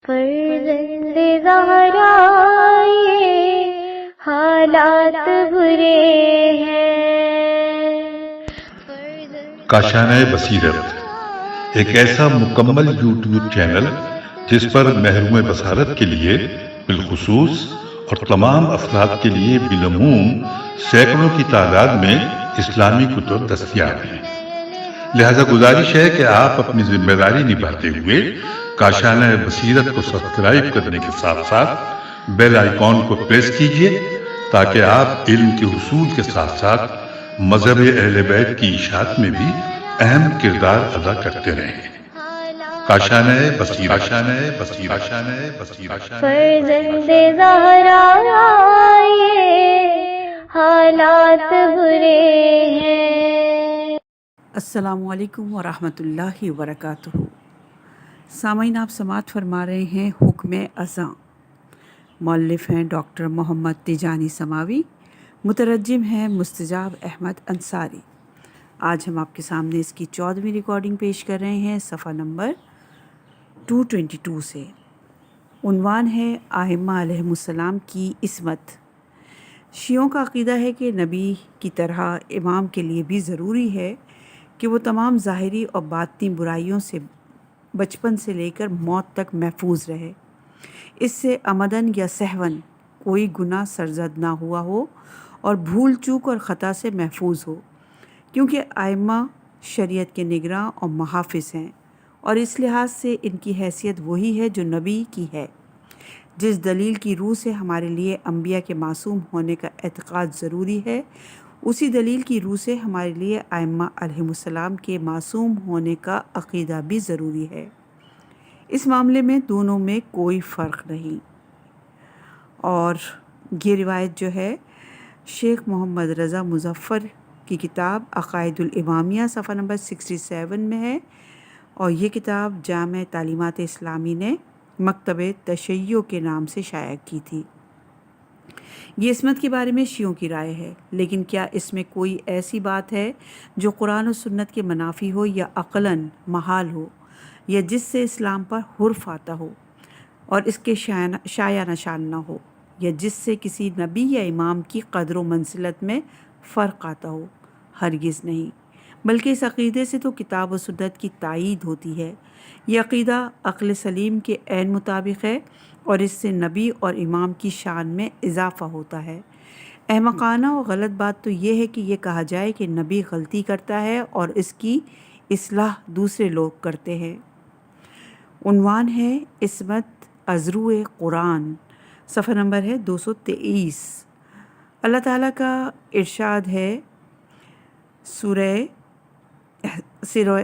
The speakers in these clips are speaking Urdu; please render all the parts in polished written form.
فرزند زہرا یہ حالات برے ہیں۔ کاشانۂ بصیرت ایک ایسا مکمل یوٹیوب چینل جس پر محروم بصارت کے لیے بالخصوص اور تمام افراد کے لیے بالعموم سینکڑوں کی تعداد میں اسلامی کتب دستیاب ہیں۔ لہذا گزارش ہے کہ آپ اپنی ذمہ داری نبھاتے ہوئے کاشانۂ بصیرت کو سبسکرائب کرنے کے ساتھ ساتھ بیل آئیکن کو پریس کیجیے تاکہ آپ علم کے حصول کے ساتھ ساتھ مذہب اہل بیت کی اشاعت میں بھی اہم کردار ادا کرتے رہیں۔ کاشانۂ بصیرت، کاشانۂ بصیرت، کاشانۂ بصیرت۔ فرزند زہرا یہ حالات برے ہیں۔ السلام علیکم ورحمۃ اللہ وبرکاتہ۔ سامعین، آپ سماعت فرما رہے ہیں حکم اذاں۔ مؤلف ہیں ڈاکٹر محمد تیجانی سماوی، مترجم ہیں مستجاب احمد انصاری۔ آج ہم آپ کے سامنے اس کی 14ویں ریکارڈنگ پیش کر رہے ہیں، صفحہ نمبر 222 سے۔ عنوان ہے ائمہ علیہم السلام کی عصمت۔ شیعوں کا عقیدہ ہے کہ نبی کی طرح امام کے لیے بھی ضروری ہے کہ وہ تمام ظاہری اور باطنی برائیوں سے بچپن سے لے کر موت تک محفوظ رہے، اس سے عمدن یا سہون کوئی گناہ سرزد نہ ہوا ہو اور بھول چوک اور خطا سے محفوظ ہو، کیونکہ ائمہ شریعت کے نگراں اور محافظ ہیں، اور اس لحاظ سے ان کی حیثیت وہی ہے جو نبی کی ہے۔ جس دلیل کی روح سے ہمارے لیے انبیاء کے معصوم ہونے کا اعتقاد ضروری ہے، اسی دلیل کی روح سے ہمارے لیے ائمہ علیہم السلام کے معصوم ہونے کا عقیدہ بھی ضروری ہے۔ اس معاملے میں دونوں میں کوئی فرق نہیں۔ اور یہ روایت جو ہے شیخ محمد رضا مظفر کی کتاب عقائد الامامیہ صفحہ نمبر 67 میں ہے، اور یہ کتاب جامع تعلیمات اسلامی نے مکتب تشیع کے نام سے شائع کی تھی۔ یہ عصمت کے بارے میں شیعوں کی رائے ہے، لیکن کیا اس میں کوئی ایسی بات ہے جو قرآن و سنت کے منافی ہو یا عقلاً محال ہو، یا جس سے اسلام پر حرف آتا ہو اور اس کے شایع نشان نہ ہو، یا جس سے کسی نبی یا امام کی قدر و منزلت میں فرق آتا ہو؟ ہرگز نہیں، بلکہ اس عقیدے سے تو کتاب و سنت کی تائید ہوتی ہے۔ یہ عقیدہ عقل سلیم کے عین مطابق ہے، اور اس سے نبی اور امام کی شان میں اضافہ ہوتا ہے۔ احمقانہ اور غلط بات تو یہ ہے کہ یہ کہا جائے کہ نبی غلطی کرتا ہے اور اس کی اصلاح دوسرے لوگ کرتے ہیں۔ عنوان ہے عصمت ازروع قرآن، صفحہ نمبر ہے 223۔ اللہ تعالیٰ کا ارشاد ہے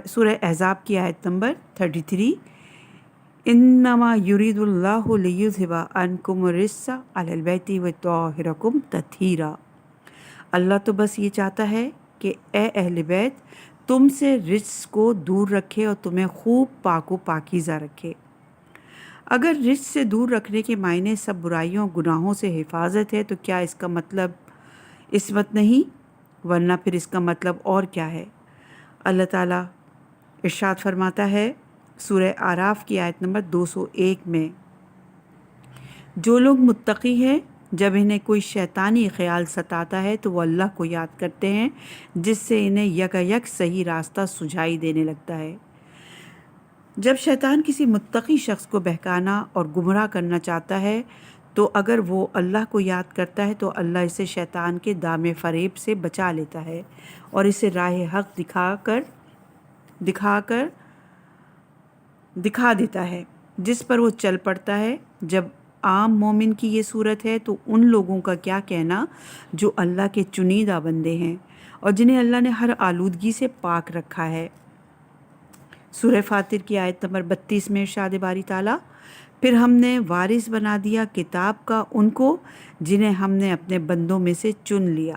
سورہ احزاب کی آیت نمبر 33، انما یرید اللہ لیذھب عنکم الرجس اہل البیت ویطہرکم تطہیرا۔ اللہ تو بس یہ چاہتا ہے کہ اے اہل بیت تم سے رجس کو دور رکھے اور تمہیں خوب پاک و پاکیزہ رکھے۔ اگر رجس سے دور رکھنے کے معنی سب برائیوں گناہوں سے حفاظت ہے تو کیا اس کا مطلب عصمت نہیں؟ ورنہ پھر اس کا مطلب اور کیا ہے؟ اللہ تعالیٰ ارشاد فرماتا ہے سورہ اعراف کی آیت نمبر 201 میں، جو لوگ متقی ہیں جب انہیں کوئی شیطانی خیال ستاتا ہے تو وہ اللہ کو یاد کرتے ہیں، جس سے انہیں یکایک صحیح راستہ سجھائی دینے لگتا ہے۔ جب شیطان کسی متقی شخص کو بہکانا اور گمراہ کرنا چاہتا ہے تو اگر وہ اللہ کو یاد کرتا ہے تو اللہ اسے شیطان کے دام فریب سے بچا لیتا ہے اور اسے راہ حق دکھا دیتا ہے جس پر وہ چل پڑتا ہے۔ جب عام مومن کی یہ صورت ہے تو ان لوگوں کا کیا کہنا جو اللہ کے چنیدہ بندے ہیں اور جنہیں اللہ نے ہر آلودگی سے پاک رکھا ہے۔ سورہ فاطر کی آیت نمبر 32 میں ارشاد باری تعالیٰ، پھر ہم نے وارث بنا دیا کتاب کا ان کو جنہیں ہم نے اپنے بندوں میں سے چن لیا۔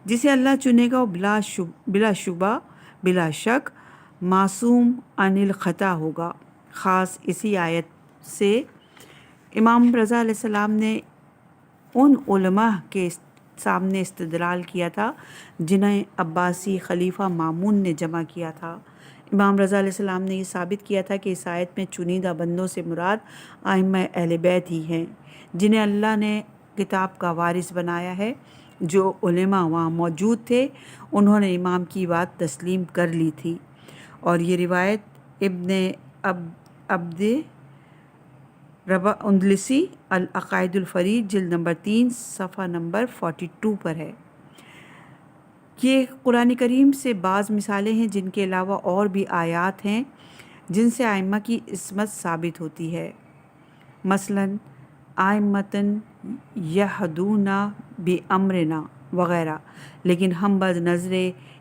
جسے اللہ چنے گا وہ بلا شبہ بلا شک معصوم عن الخطا ہوگا۔ خاص اسی آیت سے امام رضا علیہ السلام نے ان علماء کے سامنے استدلال کیا تھا جنہیں عباسی خلیفہ مامون نے جمع کیا تھا۔ امام رضا علیہ السلام نے یہ ثابت کیا تھا کہ اس آیت میں چنیدہ بندوں سے مراد ائمہ اہل بیت ہی ہیں جنہیں اللہ نے کتاب کا وارث بنایا ہے۔ جو علماء وہاں موجود تھے انہوں نے امام کی بات تسلیم کر لی تھی، اور یہ روایت ابن عبد ربا اندلسی العقائد الفرید جلد نمبر 3 صفحہ نمبر 42 پر ہے۔ یہ قرآن کریم سے بعض مثالیں ہیں جن کے علاوہ اور بھی آیات ہیں جن سے ائمہ کی عصمت ثابت ہوتی ہے، مثلاً ائمۃً یہدون بامرنا وغیرہ، لیکن ہم بد نظر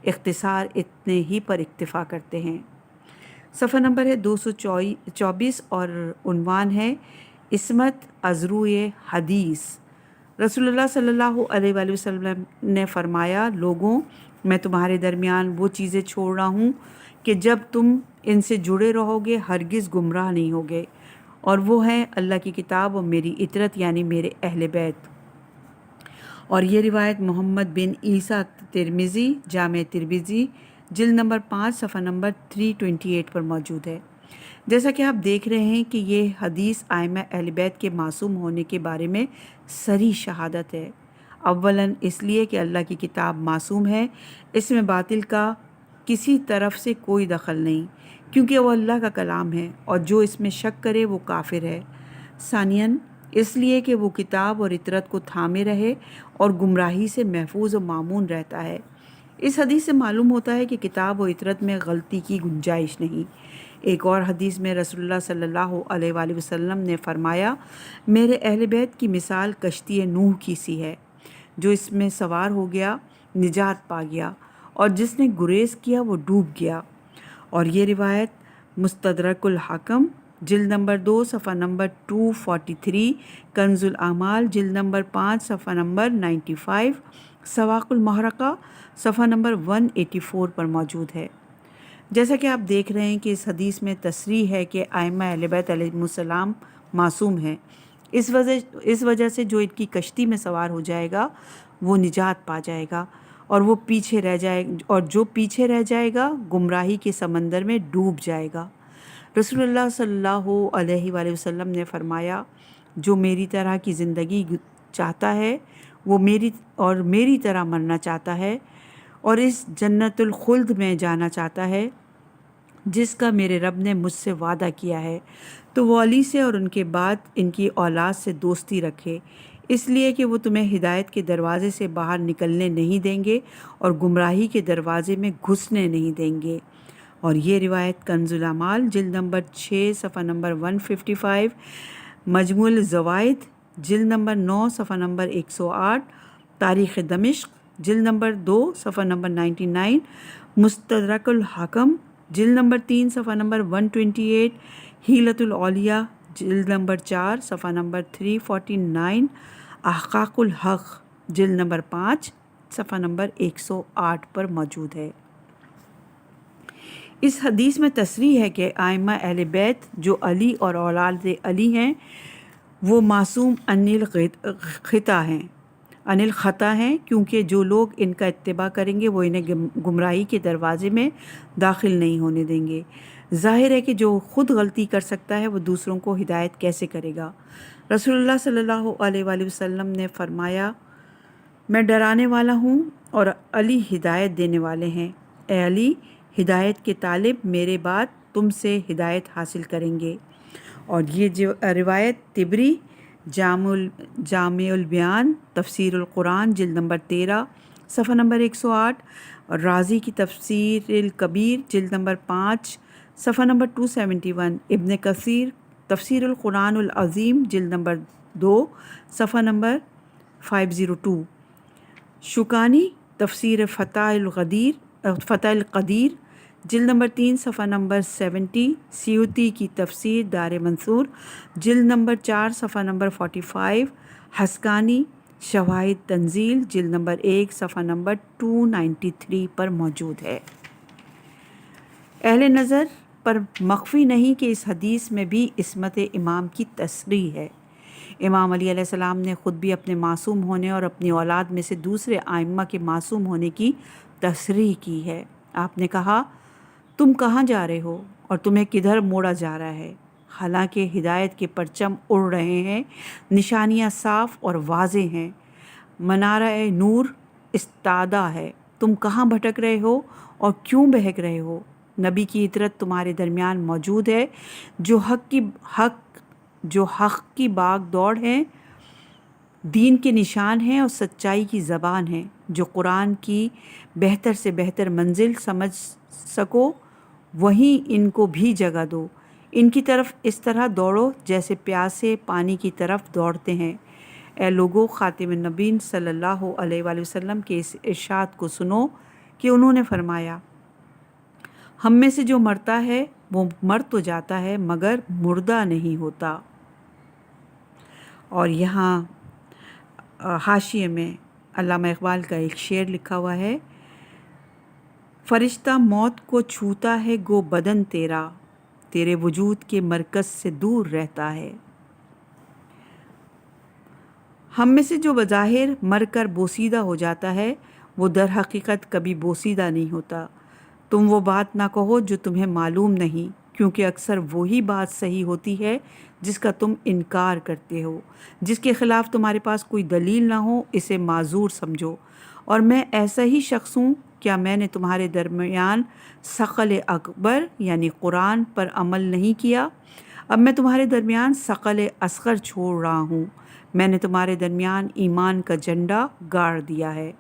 اختصار اتنے ہی پر اکتفا کرتے ہیں۔ صفحہ نمبر ہے 224 اور عنوان ہے عصمت از روئے حدیث۔ رسول اللہ صلی اللہ علیہ وآلہ وسلم نے فرمایا، لوگوں میں تمہارے درمیان وہ چیزیں چھوڑ رہا ہوں کہ جب تم ان سے جڑے رہو گے ہرگز گمراہ نہیں ہوگے، اور وہ ہیں اللہ کی کتاب اور میری اطرت یعنی میرے اہل بیت۔ اور یہ روایت محمد بن عیسیٰ ترمذی جامع ترمذی جلد نمبر 5 صفحہ نمبر 328 پر موجود ہے۔ جیسا کہ آپ دیکھ رہے ہیں کہ یہ حدیث ائمہ اہل بیت کے معصوم ہونے کے بارے میں صریح شہادت ہے۔ اولاً اس لیے کہ اللہ کی کتاب معصوم ہے، اس میں باطل کا کسی طرف سے کوئی دخل نہیں، کیونکہ وہ اللہ کا کلام ہے، اور جو اس میں شک کرے وہ کافر ہے۔ ثانیاً اس لیے کہ وہ کتاب اور اطرت کو تھامے رہے اور گمراہی سے محفوظ و مامون رہتا ہے۔ اس حدیث سے معلوم ہوتا ہے کہ کتاب و اطرت میں غلطی کی گنجائش نہیں۔ ایک اور حدیث میں رسول اللہ صلی اللہ علیہ وآلہ وسلم نے فرمایا، میرے اہل بیت کی مثال کشتی نوح کی سی ہے، جو اس میں سوار ہو گیا نجات پا گیا، اور جس نے گریز کیا وہ ڈوب گیا۔ اور یہ روایت مستدرک الحاکم جلد نمبر 2 صفحہ نمبر 243، کنز الاعمال جلد نمبر 5 صفحہ نمبر 95، سواق المحرقہ صفحہ نمبر 184 پر موجود ہے۔ جیسا کہ آپ دیکھ رہے ہیں کہ اس حدیث میں تصریح ہے کہ ائمہ اہل بیت علیہم السلام معصوم ہیں، اس وجہ سے جو ان کی کشتی میں سوار ہو جائے گا وہ نجات پا جائے گا، اور جو پیچھے رہ جائے گا گمراہی کے سمندر میں ڈوب جائے گا۔ رسول اللہ صلی اللہ علیہ وآلہ وسلم نے فرمایا، جو میری طرح کی زندگی چاہتا ہے وہ میری طرح مرنا چاہتا ہے اور اس جنت الخلد میں جانا چاہتا ہے جس کا میرے رب نے مجھ سے وعدہ کیا ہے، تو وہ علی سے اور ان کے بعد ان کی اولاد سے دوستی رکھے، اس لیے کہ وہ تمہیں ہدایت کے دروازے سے باہر نکلنے نہیں دیں گے اور گمراہی کے دروازے میں گھسنے نہیں دیں گے۔ اور یہ روایت کنز الاعمال جلد نمبر 6 صفحہ نمبر 155، مجموع الزوائد جلد نمبر 9 صفحہ نمبر 108، تاریخ دمشق جلد نمبر 2 صفحہ نمبر 99، مستدرک الحاکم جلد نمبر 3 صفحہ نمبر 128، حیلۃ الاولیاء جلد نمبر 4 صفحہ نمبر 349، احقاق الحق جلد نمبر 5 صفحہ نمبر 108 پر موجود ہے۔ اس حدیث میں تصریح ہے کہ ائمہ اہل بیت جو علی اور اولاد علی ہیں وہ معصوم عن الخطا ہیں، کیونکہ جو لوگ ان کا اتباع کریں گے وہ انہیں گمراہی کے دروازے میں داخل نہیں ہونے دیں گے۔ ظاہر ہے کہ جو خود غلطی کر سکتا ہے وہ دوسروں کو ہدایت کیسے کرے گا۔ رسول اللہ صلی اللہ علیہ وآلہ وسلم نے فرمایا، میں ڈرانے والا ہوں اور علی ہدایت دینے والے ہیں۔ اے علی، ہدایت کے طالب میرے بعد تم سے ہدایت حاصل کریں گے۔ اور یہ جو روایت طبری جامع البیان تفسیر القرآن جلد نمبر 13 صفحہ نمبر 108، اور رازی کی تفسیر الکبیر جلد نمبر 5 صفحہ نمبر 271، ابن کثیر تفسیر القرآن العظیم جلد نمبر 2 صفحہ نمبر 502، شوکانی تفسیر فتح القدیر جلد نمبر 3 صفحہ نمبر 70، سیوطی کی تفسیر دار منصور جلد نمبر 4 صفحہ نمبر 45، حسکانی شواہد تنزیل جلد نمبر 1 صفحہ نمبر 293 پر موجود ہے۔ اہل نظر پر مخفی نہیں کہ اس حدیث میں بھی عصمت امام کی تصریح ہے۔ امام علی علیہ السلام نے خود بھی اپنے معصوم ہونے اور اپنی اولاد میں سے دوسرے ائمہ کے معصوم ہونے کی تصریح کی ہے۔ آپ نے کہا، تم کہاں جا رہے ہو اور تمہیں کدھر موڑا جا رہا ہے؟ حالانکہ ہدایت کے پرچم اڑ رہے ہیں، نشانیاں صاف اور واضح ہیں، منارہ نور استادہ ہے۔ تم کہاں بھٹک رہے ہو اور کیوں بہک رہے ہو؟ نبی کی اطرت تمہارے درمیان موجود ہے، جو حق کی باغ دوڑ ہے، دین کے نشان ہیں اور سچائی کی زبان ہے، جو قرآن کی بہتر سے بہتر منزل سمجھ سکو وہیں ان کو بھی جگہ دو، ان کی طرف اس طرح دوڑو جیسے پیاسے پانی کی طرف دوڑتے ہیں۔ اے لوگو، خاتم النبیین صلی اللہ علیہ وآلہ وسلم کے اس ارشاد کو سنو کہ انہوں نے فرمایا، ہم میں سے جو مرتا ہے وہ مر تو جاتا ہے مگر مردہ نہیں ہوتا۔ اور یہاں حاشیے میں علامہ اقبال کا ایک شعر لکھا ہوا ہے، فرشتہ موت کو چھوتا ہے گو بدن تیرا، تیرے وجود کے مرکز سے دور رہتا ہے۔ ہم میں سے جو بظاہر مر کر بوسیدہ ہو جاتا ہے وہ در حقیقت کبھی بوسیدہ نہیں ہوتا۔ تم وہ بات نہ کہو جو تمہیں معلوم نہیں، کیونکہ اکثر وہی بات صحیح ہوتی ہے جس کا تم انکار کرتے ہو۔ جس کے خلاف تمہارے پاس کوئی دلیل نہ ہو اسے معذور سمجھو۔ اور میں ایسا ہی شخص ہوں، کیا میں نے تمہارے درمیان ثقل اکبر یعنی قرآن پر عمل نہیں کیا؟ اب میں تمہارے درمیان ثقل اصغر چھوڑ رہا ہوں، میں نے تمہارے درمیان ایمان کا جھنڈا گاڑ دیا ہے۔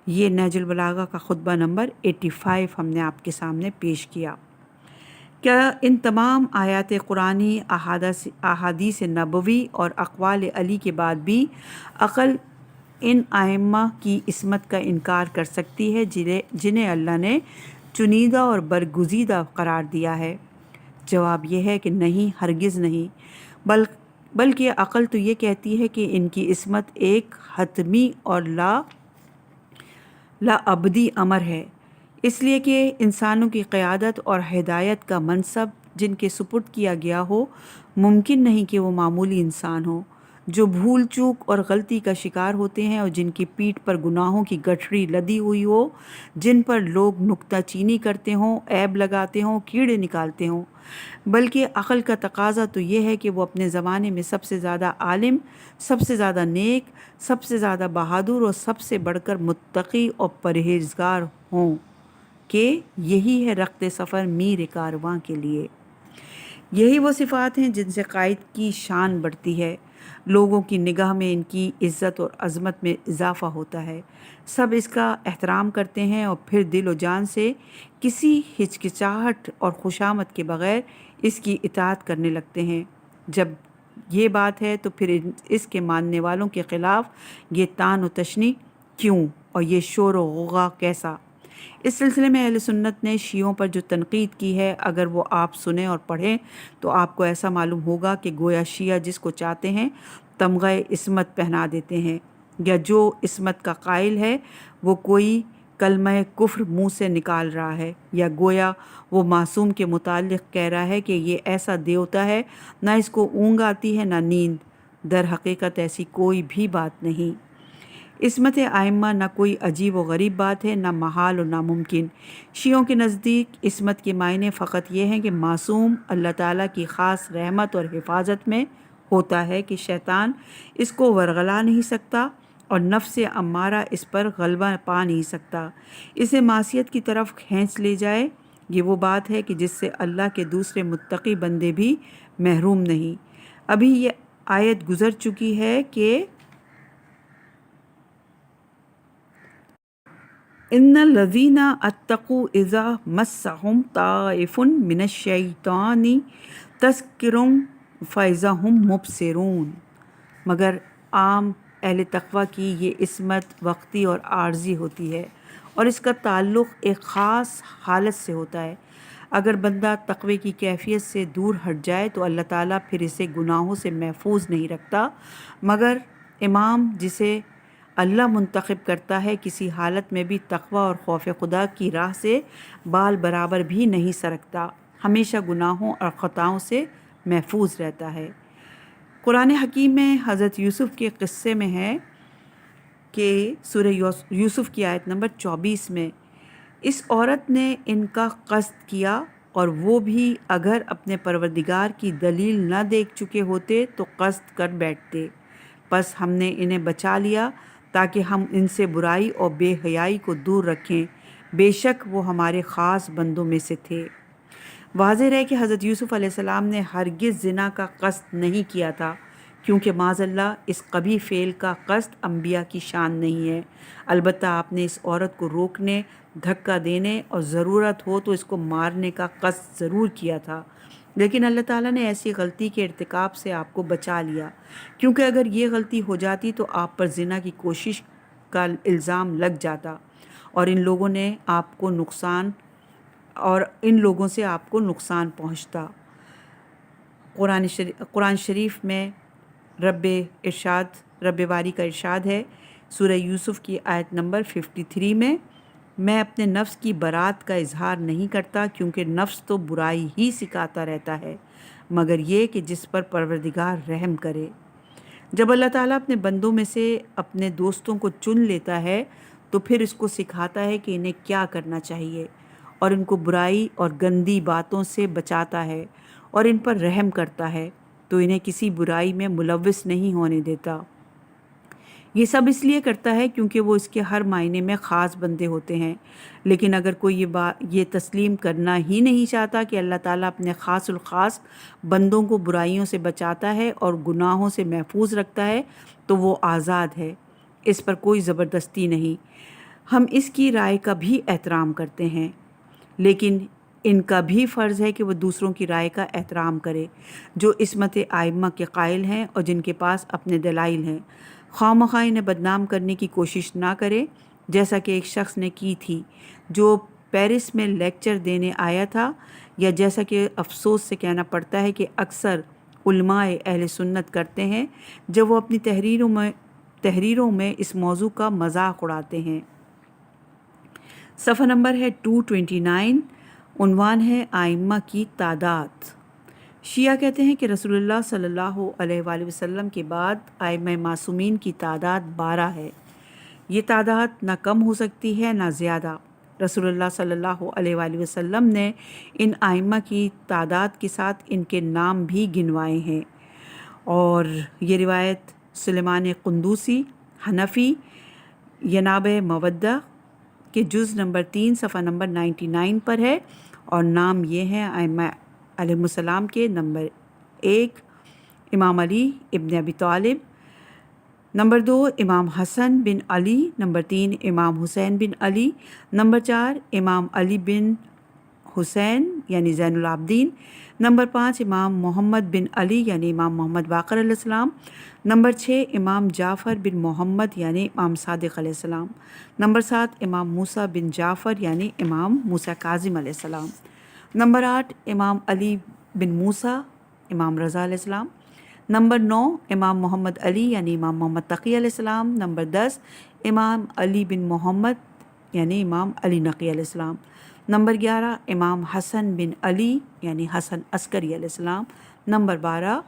یہ نہج البلاغہ کا خطبہ نمبر 85 ہم نے آپ کے سامنے پیش کیا۔ کیا ان تمام آیات قرآنی، احادیث نبوی اور اقوال علی کے بعد بھی عقل ان ائمہ کی عصمت کا انکار کر سکتی ہے جنہیں اللہ نے چنیدہ اور برگزیدہ قرار دیا ہے؟ جواب یہ ہے کہ نہیں، ہرگز نہیں، بلکہ عقل تو یہ کہتی ہے کہ ان کی عصمت ایک حتمی اور لا ابدی امر ہے، اس لیے کہ انسانوں کی قیادت اور ہدایت کا منصب جن کے سپرد کیا گیا ہو، ممکن نہیں کہ وہ معمولی انسان ہوں جو بھول چوک اور غلطی کا شکار ہوتے ہیں، اور جن کی پیٹھ پر گناہوں کی گٹھڑی لدی ہوئی ہو، جن پر لوگ نکتہ چینی کرتے ہوں، عیب لگاتے ہوں، کیڑے نکالتے ہوں۔ بلکہ عقل کا تقاضا تو یہ ہے کہ وہ اپنے زمانے میں سب سے زیادہ عالم، سب سے زیادہ نیک، سب سے زیادہ بہادر اور سب سے بڑھ کر متقی اور پرہیزگار ہوں، کہ یہی ہے رخت سفر میر کارواں کے لیے۔ یہی وہ صفات ہیں جن سے قائد کی شان بڑھتی ہے، لوگوں کی نگاہ میں ان کی عزت اور عظمت میں اضافہ ہوتا ہے، سب اس کا احترام کرتے ہیں اور پھر دل و جان سے کسی ہچکچاہٹ اور خوشامد کے بغیر اس کی اطاعت کرنے لگتے ہیں۔ جب یہ بات ہے تو پھر اس کے ماننے والوں کے خلاف یہ طعن و تشنیع کیوں اور یہ شور و غوغا کیسا؟ اس سلسلے میں اہل سنت نے شیعوں پر جو تنقید کی ہے، اگر وہ آپ سنیں اور پڑھیں تو آپ کو ایسا معلوم ہوگا کہ گویا شیعہ جس کو چاہتے ہیں تمغہ عصمت پہنا دیتے ہیں، یا جو عصمت کا قائل ہے وہ کوئی کلمہ کفر منہ سے نکال رہا ہے، یا گویا وہ معصوم کے متعلق کہہ رہا ہے کہ یہ ایسا دیوتا ہے، نہ اس کو اونگ آتی ہے نہ نیند۔ در حقیقت ایسی کوئی بھی بات نہیں۔ عصمت ائمہ نہ کوئی عجیب و غریب بات ہے، نہ محال اور ناممکن۔ شیعوں کے نزدیک عصمت کے معنی فقط یہ ہیں کہ معصوم اللہ تعالیٰ کی خاص رحمت اور حفاظت میں ہوتا ہے، کہ شیطان اس کو ورغلا نہیں سکتا اور نفس امارہ اس پر غلبہ پا نہیں سکتا، اسے معصیت کی طرف کھینچ لے جائے۔ یہ وہ بات ہے کہ جس سے اللہ کے دوسرے متقی بندے بھی محروم نہیں۔ ابھی یہ آیت گزر چکی ہے کہ ان الذین اتقوا اذا مسهم طائف من الشیطان تذکرهم فاذا هم مبصرون، مگر عام اہل تقویٰ کی یہ عصمت وقتی اور عارضی ہوتی ہے، اور اس کا تعلق ایک خاص حالت سے ہوتا ہے۔ اگر بندہ تقوی کی کیفیت سے دور ہٹ جائے تو اللہ تعالیٰ پھر اسے گناہوں سے محفوظ نہیں رکھتا، مگر امام جسے اللہ منتخب کرتا ہے کسی حالت میں بھی تقوی اور خوف خدا کی راہ سے بال برابر بھی نہیں سرکتا، ہمیشہ گناہوں اور خطاؤں سے محفوظ رہتا ہے۔ قرآن حکیم میں حضرت یوسف کے قصے میں ہے کہ سورہ یوسف کی آیت نمبر 24 میں اس عورت نے ان کا قصد کیا اور وہ بھی اگر اپنے پروردگار کی دلیل نہ دیکھ چکے ہوتے تو قصد کر بیٹھتے، پس ہم نے انہیں بچا لیا تاکہ ہم ان سے برائی اور بے حیائی کو دور رکھیں، بے شک وہ ہمارے خاص بندوں میں سے تھے۔ واضح ہے کہ حضرت یوسف علیہ السلام نے ہرگز زنا کا قصد نہیں کیا تھا، کیونکہ معاذ اللہ اس قبیح فعل کا قصد انبیاء کی شان نہیں ہے۔ البتہ آپ نے اس عورت کو روکنے، دھکا دینے اور ضرورت ہو تو اس کو مارنے کا قصد ضرور کیا تھا، لیکن اللہ تعالیٰ نے ایسی غلطی کے ارتکاب سے آپ کو بچا لیا، کیونکہ اگر یہ غلطی ہو جاتی تو آپ پر زنا کی کوشش کا الزام لگ جاتا اور ان لوگوں سے آپ کو نقصان پہنچتا۔ قرآن شریف میں رب باری کا ارشاد ہے، سورہ یوسف کی آیت نمبر 53 میں اپنے نفس کی برات کا اظہار نہیں کرتا، کیونکہ نفس تو برائی ہی سکھاتا رہتا ہے، مگر یہ کہ جس پر پروردگار رحم کرے۔ جب اللہ تعالیٰ اپنے بندوں میں سے اپنے دوستوں کو چن لیتا ہے تو پھر اس کو سکھاتا ہے کہ انہیں کیا کرنا چاہیے، اور ان کو برائی اور گندی باتوں سے بچاتا ہے اور ان پر رحم کرتا ہے، تو انہیں کسی برائی میں ملوث نہیں ہونے دیتا۔ یہ سب اس لیے کرتا ہے کیونکہ وہ اس کے ہر معنی میں خاص بندے ہوتے ہیں، لیکن اگر کوئی یہ تسلیم کرنا ہی نہیں چاہتا کہ اللہ تعالیٰ اپنے خاص الخاص بندوں کو برائیوں سے بچاتا ہے اور گناہوں سے محفوظ رکھتا ہے تو وہ آزاد ہے، اس پر کوئی زبردستی نہیں۔ ہم اس کی رائے کا بھی احترام کرتے ہیں، لیکن ان کا بھی فرض ہے کہ وہ دوسروں کی رائے کا احترام کرے جو عصمت ائمہ کے قائل ہیں اور جن کے پاس اپنے دلائل ہیں، خواہ مخواہ انہیں بدنام کرنے کی کوشش نہ کرے، جیسا کہ ایک شخص نے کی تھی جو پیرس میں لیکچر دینے آیا تھا، یا جیسا کہ افسوس سے کہنا پڑتا ہے کہ اکثر علماء اہل سنت کرتے ہیں جب وہ اپنی تحریروں میں اس موضوع کا مذاق اڑاتے ہیں۔ صفحہ نمبر ہے 229، عنوان ہے ائمہ کی تعداد۔ شیعہ کہتے ہیں کہ رسول اللہ صلی اللہ علیہ وآلہ وسلم کے بعد ائمہ معصومین کی تعداد 12 ہے۔ یہ تعداد نہ کم ہو سکتی ہے نہ زیادہ۔ رسول اللہ صلی اللہ علیہ وآلہ وسلم نے ان ائمہ کی تعداد کے ساتھ ان کے نام بھی گنوائے ہیں، اور یہ روایت سلیمان قندوسی حنفی ینابع مودہ کے جز نمبر 3 صفحہ نمبر 99 پر ہے، اور نام یہ ہیں ائمہ علیہ السلام کے: نمبر 1 امام علی ابن ابی طالب، نمبر 2 امام حسن بن علی، نمبر 3 امام حسین بن علی، نمبر 4 امام علی بن حسین یعنی زین العابدین، نمبر 5 امام محمد بن علی یعنی امام محمد باقر علیہ السلام، نمبر 6 امام جعفر بن محمد یعنی امام صادق علیہ السلام، نمبر 7 امام موسیٰ بن جعفر یعنی امام موسیٰ کاظم علیہ السلام، نمبر 8 امام علی بن موسیٰ امام رضا علیہ السلام، نمبر 9 امام محمد علی یعنی امام محمد تقی علیہ السلام، نمبر 10 امام علی بن محمد یعنی امام علی نقی علیہ السلام، نمبر 11 امام حسن بن علی یعنی حسن عسکری علیہ السلام، نمبر 12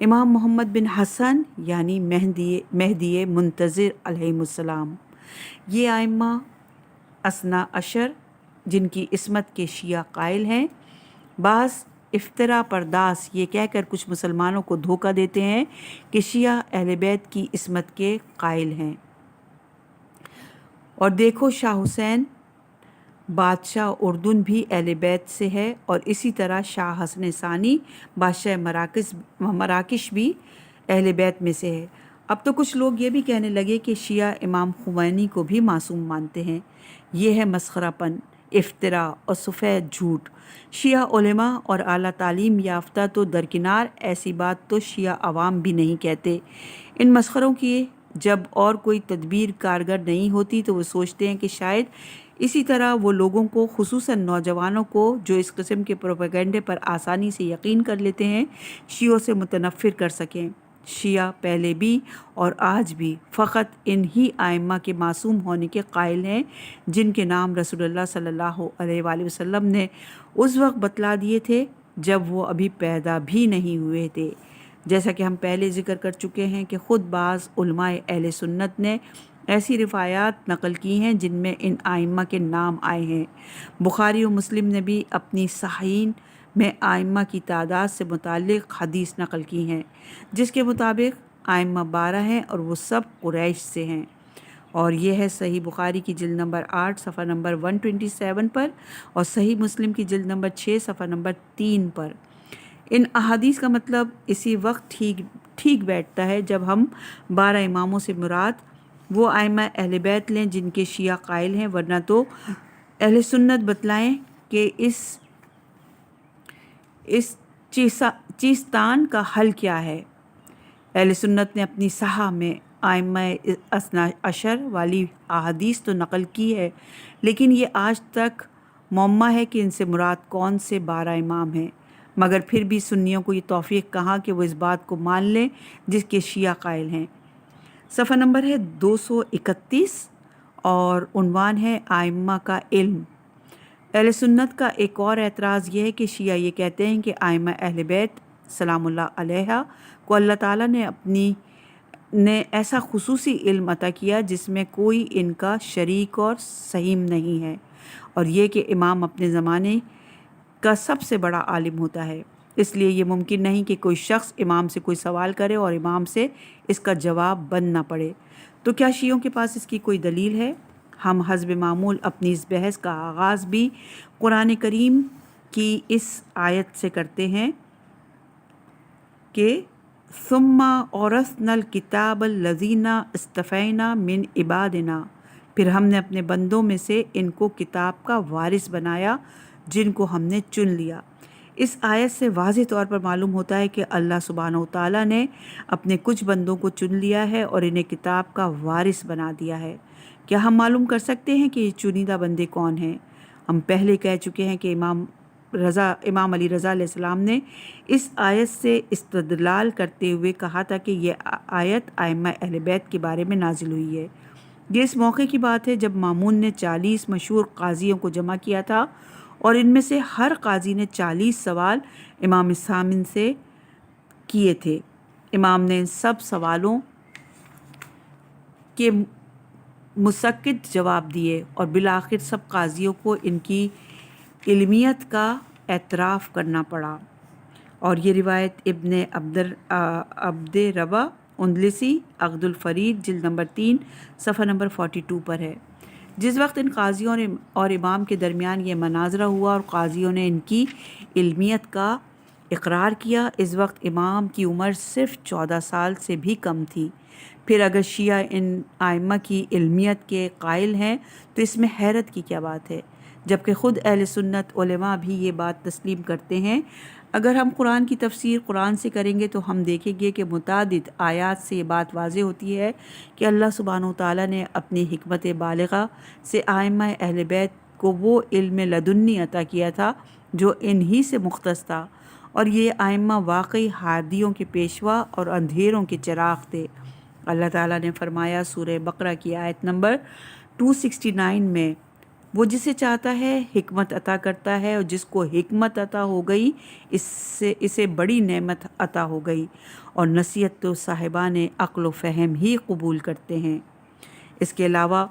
امام محمد بن حسن یعنی مہدی منتظر علیہ السلام۔ یہ ائمہ اثنا عشر جن کی عصمت کے شیعہ قائل ہیں، بعض افطرا پرداس یہ کہہ کر کچھ مسلمانوں کو دھوکہ دیتے ہیں کہ شیعہ اہل بیت کی عصمت کے قائل ہیں، اور دیکھو شاہ حسین بادشاہ اردن بھی اہل بیت سے ہے، اور اسی طرح شاہ حسن ثانی بادشاہ مراکش بھی اہل بیت میں سے ہے۔ اب تو کچھ لوگ یہ بھی کہنے لگے کہ شیعہ امام خمینی کو بھی معصوم مانتے ہیں۔ یہ ہے مسخرہ پن، افتراء اور سفید جھوٹ۔ شیعہ علماء اور اعلیٰ تعلیم یافتہ تو درکنار، ایسی بات تو شیعہ عوام بھی نہیں کہتے۔ ان مسخروں کی جب اور کوئی تدبیر کارگر نہیں ہوتی تو وہ سوچتے ہیں کہ شاید اسی طرح وہ لوگوں کو، خصوصاً نوجوانوں کو جو اس قسم کے پروپیگنڈے پر آسانی سے یقین کر لیتے ہیں، شیعوں سے متنفر کر سکیں۔ شیعہ پہلے بھی اور آج بھی فقط ان ہی ائمہ کے معصوم ہونے کے قائل ہیں جن کے نام رسول اللہ صلی اللہ علیہ وآلہ وسلم نے اس وقت بتلا دیے تھے جب وہ ابھی پیدا بھی نہیں ہوئے تھے۔ جیسا کہ ہم پہلے ذکر کر چکے ہیں کہ خود بعض علماء اہل سنت نے ایسی روایات نقل کی ہیں جن میں ان آئمہ کے نام آئے ہیں۔ بخاری و مسلم نے بھی اپنی صحیحین میں آئمہ کی تعداد سے متعلق حدیث نقل کی ہیں، جس کے مطابق آئمہ 12 ہیں اور وہ سب قریش سے ہیں، اور یہ ہے صحیح بخاری کی جلد نمبر 8 صفحہ نمبر 127 پر، اور صحیح مسلم کی جلد نمبر 6 صفحہ نمبر 3 پر۔ ان احادیث کا مطلب اسی وقت ٹھیک بیٹھتا ہے جب ہم 12 اماموں سے مراد وہ آئمہ اہل بیت لیں جن کے شیعہ قائل ہیں، ورنہ تو اہل سنت بتلائیں کہ اس چیستان کا حل کیا ہے۔ اہل سنت نے اپنی صحاح میں آئمہ اثنا عشر والی احادیث تو نقل کی ہے، لیکن یہ آج تک معمہ ہے کہ ان سے مراد کون سے 12 امام ہیں، مگر پھر بھی سنیوں کو یہ توفیق کہاں کہ وہ اس بات کو مان لیں جس کے شیعہ قائل ہیں۔ صفحہ نمبر ہے 231 اور عنوان ہے آئمہ کا علم۔ اہل سنت کا ایک اور اعتراض یہ ہے کہ شیعہ یہ کہتے ہیں کہ آئمہ اہل بیت سلام اللہ علیہ کو اللہ تعالیٰ نے ایسا خصوصی علم عطا کیا جس میں کوئی ان کا شریک اور سہیم نہیں ہے، اور یہ کہ امام اپنے زمانے کا سب سے بڑا عالم ہوتا ہے، اس لیے یہ ممکن نہیں کہ کوئی شخص امام سے کوئی سوال کرے اور امام سے اس کا جواب بن نہ پڑے۔ تو کیا شیعوں کے پاس اس کی کوئی دلیل ہے؟ ہم حسب معمول اپنی اس بحث کا آغاز بھی قرآن کریم کی اس آیت سے کرتے ہیں کہ ثم اورثنا الکتاب الذین اصطفینا من عبادنا، پھر ہم نے اپنے بندوں میں سے ان کو کتاب کا وارث بنایا جن کو ہم نے چن لیا۔ اس آیت سے واضح طور پر معلوم ہوتا ہے کہ اللہ سبحانہ و تعالیٰ نے اپنے کچھ بندوں کو چن لیا ہے اور انہیں کتاب کا وارث بنا دیا ہے۔ کیا ہم معلوم کر سکتے ہیں کہ یہ چنیدہ بندے کون ہیں؟ ہم پہلے کہہ چکے ہیں کہ امام علی رضا علیہ السلام نے اس آیت سے استدلال کرتے ہوئے کہا تھا کہ یہ آیت آئمہ اہل بیت کے بارے میں نازل ہوئی ہے۔ یہ اس موقع کی بات ہے جب مامون نے 40 مشہور قاضیوں کو جمع کیا تھا، اور ان میں سے ہر قاضی نے 40 سوال امام سامن سے کیے تھے۔ امام نے ان سب سوالوں کے مسکت جواب دیے، اور بالآخر سب قاضیوں کو ان کی علمیت کا اعتراف کرنا پڑا، اور یہ روایت ابن عبد ربا اندلسی عقد الفرید جلد نمبر 3 صفحہ نمبر 42 پر ہے۔ جس وقت ان قاضیوں اور امام کے درمیان یہ مناظرہ ہوا اور قاضیوں نے ان کی علمیت کا اقرار کیا، اس وقت امام کی عمر صرف 14 سال سے بھی کم تھی۔ پھر اگر شیعہ ان آئمہ کی علمیت کے قائل ہیں تو اس میں حیرت کی کیا بات ہے، جبکہ خود اہل سنت علماء بھی یہ بات تسلیم کرتے ہیں۔ اگر ہم قرآن کی تفسیر قرآن سے کریں گے تو ہم دیکھیں گے کہ متعدد آیات سے یہ بات واضح ہوتی ہے کہ اللہ سبحانہ و تعالیٰ نے اپنی حکمت بالغہ سے آئمہ اہل بیت کو وہ علم لدنی عطا کیا تھا جو انہی سے مختص تھا، اور یہ آئمہ واقعی ہادیوں کے پیشوا اور اندھیروں کے چراغ تھے۔ اللہ تعالیٰ نے فرمایا سورہ بقرہ کی آیت نمبر 269 میں، وہ جسے چاہتا ہے حکمت عطا کرتا ہے، اور جس کو حکمت عطا ہو گئی اسے بڑی نعمت عطا ہو گئی، اور نصیحت تو صاحبان عقل و فہم ہی قبول کرتے ہیں۔ اس کے علاوہ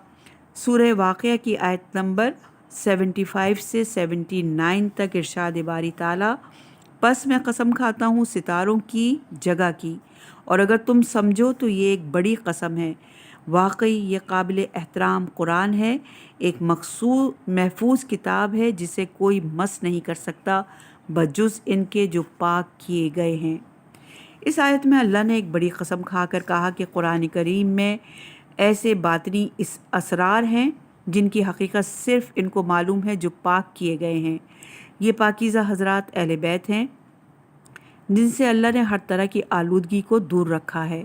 سورہ واقعہ کی آیت نمبر 75 سے 79 تک ارشاد باری تعالیٰ، پس میں قسم کھاتا ہوں ستاروں کی جگہ کی، اور اگر تم سمجھو تو یہ ایک بڑی قسم ہے، واقعی یہ قابل احترام قرآن ہے، ایک محفوظ کتاب ہے جسے کوئی مس نہیں کر سکتا بجز ان کے جو پاک کیے گئے ہیں۔ اس آیت میں اللہ نے ایک بڑی قسم کھا کر کہا کہ قرآن کریم میں ایسے باطنی اسرار ہیں جن کی حقیقت صرف ان کو معلوم ہے جو پاک کیے گئے ہیں۔ یہ پاکیزہ حضرات اہل بیت ہیں جن سے اللہ نے ہر طرح کی آلودگی کو دور رکھا ہے۔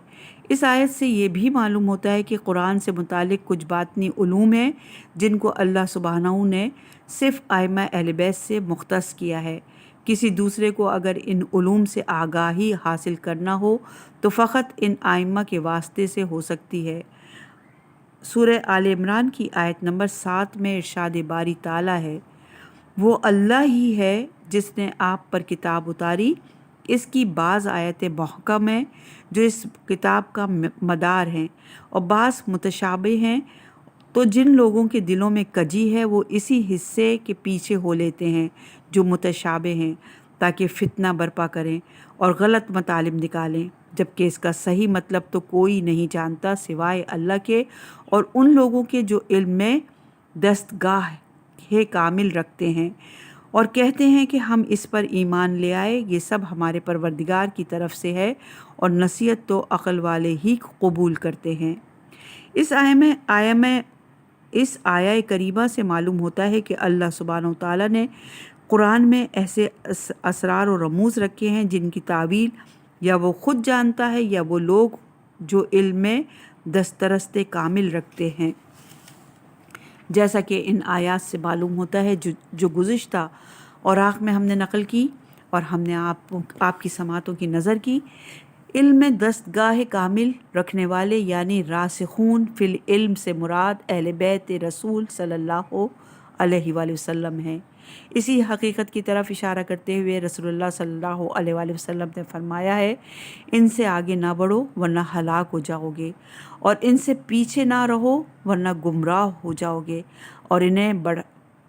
اس آیت سے یہ بھی معلوم ہوتا ہے کہ قرآن سے متعلق کچھ باطنی علوم ہیں جن کو اللہ سبحانہ نے صرف آئمہ اہل بیت سے مختص کیا ہے۔ کسی دوسرے کو اگر ان علوم سے آگاہی حاصل کرنا ہو تو فقط ان آئمہ کے واسطے سے ہو سکتی ہے۔ سورہ آل عمران کی آیت نمبر 7 میں ارشاد باری تعالیٰ ہے، وہ اللہ ہی ہے جس نے آپ پر کتاب اتاری، اس کی بعض آیتیں محکم ہیں جو اس کتاب کا مدار ہیں اور بعض متشابہ ہیں، تو جن لوگوں کے دلوں میں کجی ہے وہ اسی حصے کے پیچھے ہو لیتے ہیں جو متشابہ ہیں، تاکہ فتنہ برپا کریں اور غلط مطالب نکالیں، جبکہ اس کا صحیح مطلب تو کوئی نہیں جانتا سوائے اللہ کے اور ان لوگوں کے جو علم میں دستگاہ کامل رکھتے ہیں اور کہتے ہیں کہ ہم اس پر ایمان لے آئے، یہ سب ہمارے پروردگار کی طرف سے ہے اور نصیحت تو عقل والے ہی قبول کرتے ہیں۔ اس آیہ کریمہ سے معلوم ہوتا ہے کہ اللہ سبحانہ و تعالیٰ نے قرآن میں ایسے اسرار و رموز رکھے ہیں جن کی تعویل یا وہ خود جانتا ہے یا وہ لوگ جو علم میں دسترست کامل رکھتے ہیں، جیسا کہ ان آیات سے معلوم ہوتا ہے جو گزشتہ اوراق میں ہم نے نقل کی اور ہم نے آپ کی سماعتوں کی نظر کی۔ علم میں دستگاہ کامل رکھنے والے یعنی راسخون فی العلم سے مراد اہل بیت رسول صلی اللہ علیہ وآلہ وسلم ہیں۔ اسی حقیقت کی طرف اشارہ کرتے ہوئے رسول اللہ صلی اللہ علیہ وآلہ وسلم نے فرمایا ہے، ان سے آگے نہ بڑھو ورنہ ہلاک ہو جاؤ گے، اور ان سے پیچھے نہ رہو ورنہ گمراہ ہو جاؤ گے، اور انہیں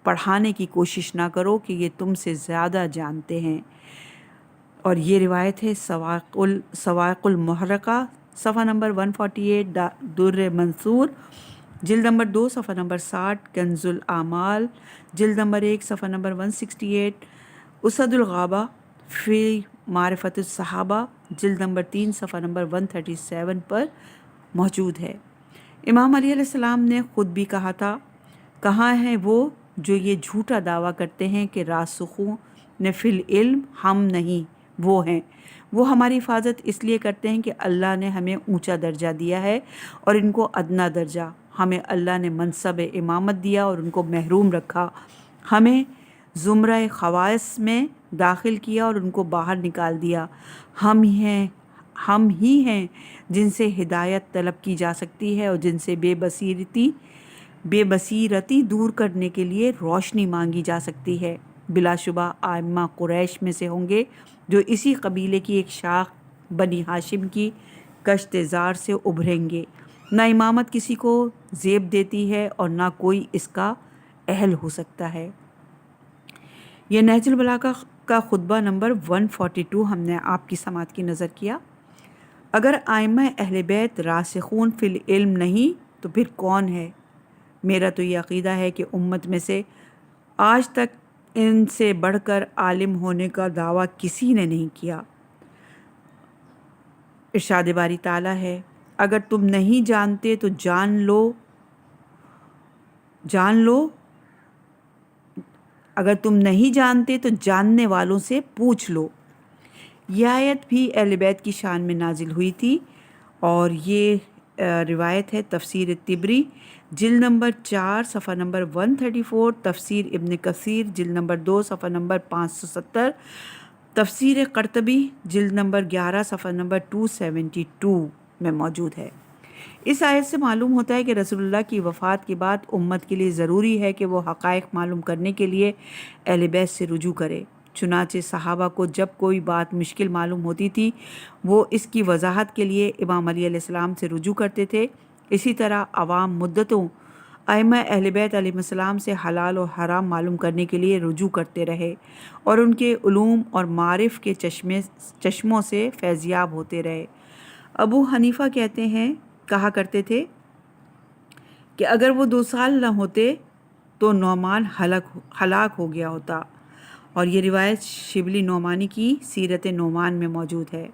پڑھانے کی کوشش نہ کرو کہ یہ تم سے زیادہ جانتے ہیں۔ اور یہ روایت ہے سواق المحرقہ صفحہ نمبر 148، در منصور جلد نمبر 2 صفحہ نمبر 60، کنز الاعمال جلد نمبر 1 صفحہ نمبر 168، اسد الغابہ فی معرفت الصحابہ جلد نمبر 3 صفحہ نمبر 137 پر موجود ہے۔ امام علیہ السلام نے خود بھی کہا تھا، کہاں ہیں وہ جو یہ جھوٹا دعویٰ کرتے ہیں کہ راسخون فی العلم ہم نہیں، وہ ہیں۔ وہ ہماری حفاظت اس لیے کرتے ہیں کہ اللہ نے ہمیں اونچا درجہ دیا ہے اور ان کو ادنا درجہ۔ ہمیں اللہ نے منصب امامت دیا اور ان کو محروم رکھا، ہمیں زمرہ خواص میں داخل کیا اور ان کو باہر نکال دیا۔ ہم ہی ہیں جن سے ہدایت طلب کی جا سکتی ہے اور جن سے بے بصیرتی دور کرنے کے لیے روشنی مانگی جا سکتی ہے۔ بلا شبہ ائمہ قریش میں سے ہوں گے جو اسی قبیلے کی ایک شاخ بنی ہاشم کی کشت زار سے ابھریں گے۔ نہ امامت کسی کو زیب دیتی ہے اور نہ کوئی اس کا اہل ہو سکتا ہے۔ یہ نہج البلاغہ کا خطبہ نمبر 142 ہم نے آپ کی سماعت کی نظر کیا۔ اگر ائمہ اہل بیت راسخون فی العلم نہیں تو پھر کون ہے؟ میرا تو یہ عقیدہ ہے کہ امت میں سے آج تک ان سے بڑھ کر عالم ہونے کا دعویٰ کسی نے نہیں کیا۔ ارشاد باری تعالیٰ ہے، اگر تم نہیں جانتے تو جان لو، اگر تم نہیں جانتے تو جاننے والوں سے پوچھ لو۔ یہ آیت بھی اہل بیت کی شان میں نازل ہوئی تھی، اور یہ روایت ہے تفسیر طبری جلد نمبر 4 صفحہ نمبر 134، تفسیر ابن کثیر جلد نمبر 2 صفحہ نمبر 570، تفسیر قرطبی جلد نمبر 11 صفحہ نمبر 272 میں موجود ہے۔ اس آیت سے معلوم ہوتا ہے کہ رسول اللہ کی وفات کے بعد امت کے لیے ضروری ہے کہ وہ حقائق معلوم کرنے کے لیے اہل بیت سے رجوع کرے۔ چنانچہ صحابہ کو جب کوئی بات مشکل معلوم ہوتی تھی وہ اس کی وضاحت کے لیے امام علیہ السلام سے رجوع کرتے تھے۔ اسی طرح عوام مدتوں ائمہ اہل بیت علیہ السلام سے حلال و حرام معلوم کرنے کے لیے رجوع کرتے رہے اور ان کے علوم اور معارف کے چشموں سے فیضیاب ہوتے رہے۔ ابو حنیفہ کہا کرتے تھے کہ اگر وہ 2 سال نہ ہوتے تو نعمان ہلاک ہو گیا ہوتا، اور یہ روایت شبلی نعمانی کی سیرت نعمان میں موجود ہے۔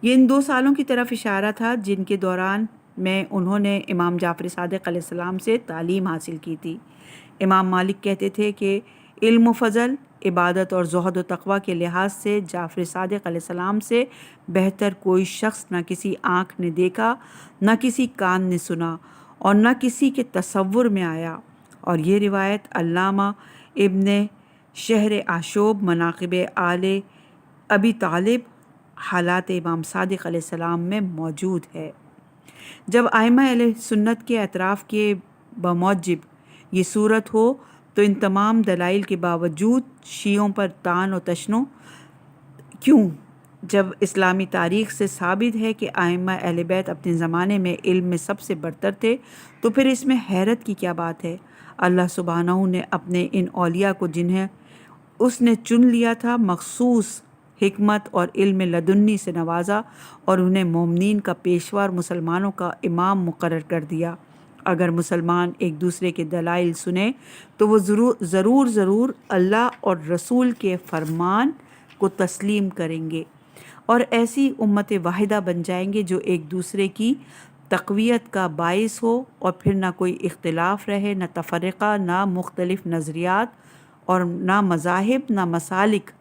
یہ ان 2 سالوں کی طرف اشارہ تھا جن کے دوران میں انہوں نے امام جعفر صادق علیہ السلام سے تعلیم حاصل کی تھی۔ امام مالک کہتے تھے کہ علم و فضل، عبادت اور زہد و تقوی کے لحاظ سے جعفر صادق علیہ السلام سے بہتر کوئی شخص نہ کسی آنکھ نے دیکھا، نہ کسی کان نے سنا، اور نہ کسی کے تصور میں آیا۔ اور یہ روایت علامہ ابن شہر آشوب مناقب آل ابی طالب حالات امام صادق علیہ السلام میں موجود ہے۔ جب ائمہ اہل سنت کے اعتراف کے بموجب یہ صورت ہو تو ان تمام دلائل کے باوجود شیعوں پر طعن و تشنع کیوں؟ جب اسلامی تاریخ سے ثابت ہے کہ ائمہ اہل بیت اپنے زمانے میں علم میں سب سے برتر تھے تو پھر اس میں حیرت کی کیا بات ہے؟ اللہ سبحانہ نے اپنے ان اولیاء کو جنہیں اس نے چن لیا تھا مخصوص حکمت اور علم لدنی سے نوازا اور انہیں مومنین کا پیشوا اور مسلمانوں کا امام مقرر کر دیا۔ اگر مسلمان ایک دوسرے کے دلائل سنیں تو وہ ضرور اللہ اور رسول کے فرمان کو تسلیم کریں گے اور ایسی امت واحدہ بن جائیں گے جو ایک دوسرے کی تقویت کا باعث ہو اور پھر نہ کوئی اختلاف رہے، نہ تفرقہ، نہ مختلف نظریات اور نہ مذاہب، نہ مسالک۔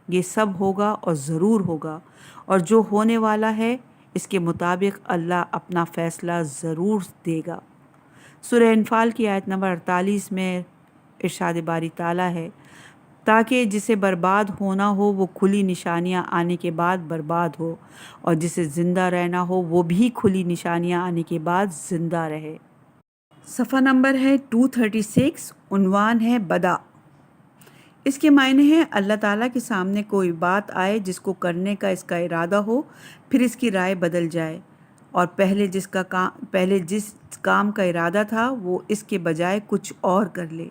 یہ سب ہوگا اور ضرور ہوگا، اور جو ہونے والا ہے اس کے مطابق اللہ اپنا فیصلہ ضرور دے گا۔ سورہ انفال کی آیت نمبر 48 میں ارشاد باری تعالیٰ ہے، تاکہ جسے برباد ہونا ہو وہ کھلی نشانیاں آنے کے بعد برباد ہو، اور جسے زندہ رہنا ہو وہ بھی کھلی نشانیاں آنے کے بعد زندہ رہے۔ صفحہ نمبر ہے 236، عنوان ہے بدا۔ اس کے معنی ہیں اللہ تعالیٰ کے سامنے کوئی بات آئے جس کو کرنے کا اس کا ارادہ ہو، پھر اس کی رائے بدل جائے اور پہلے جس کام کا ارادہ تھا وہ اس کے بجائے کچھ اور کر لے۔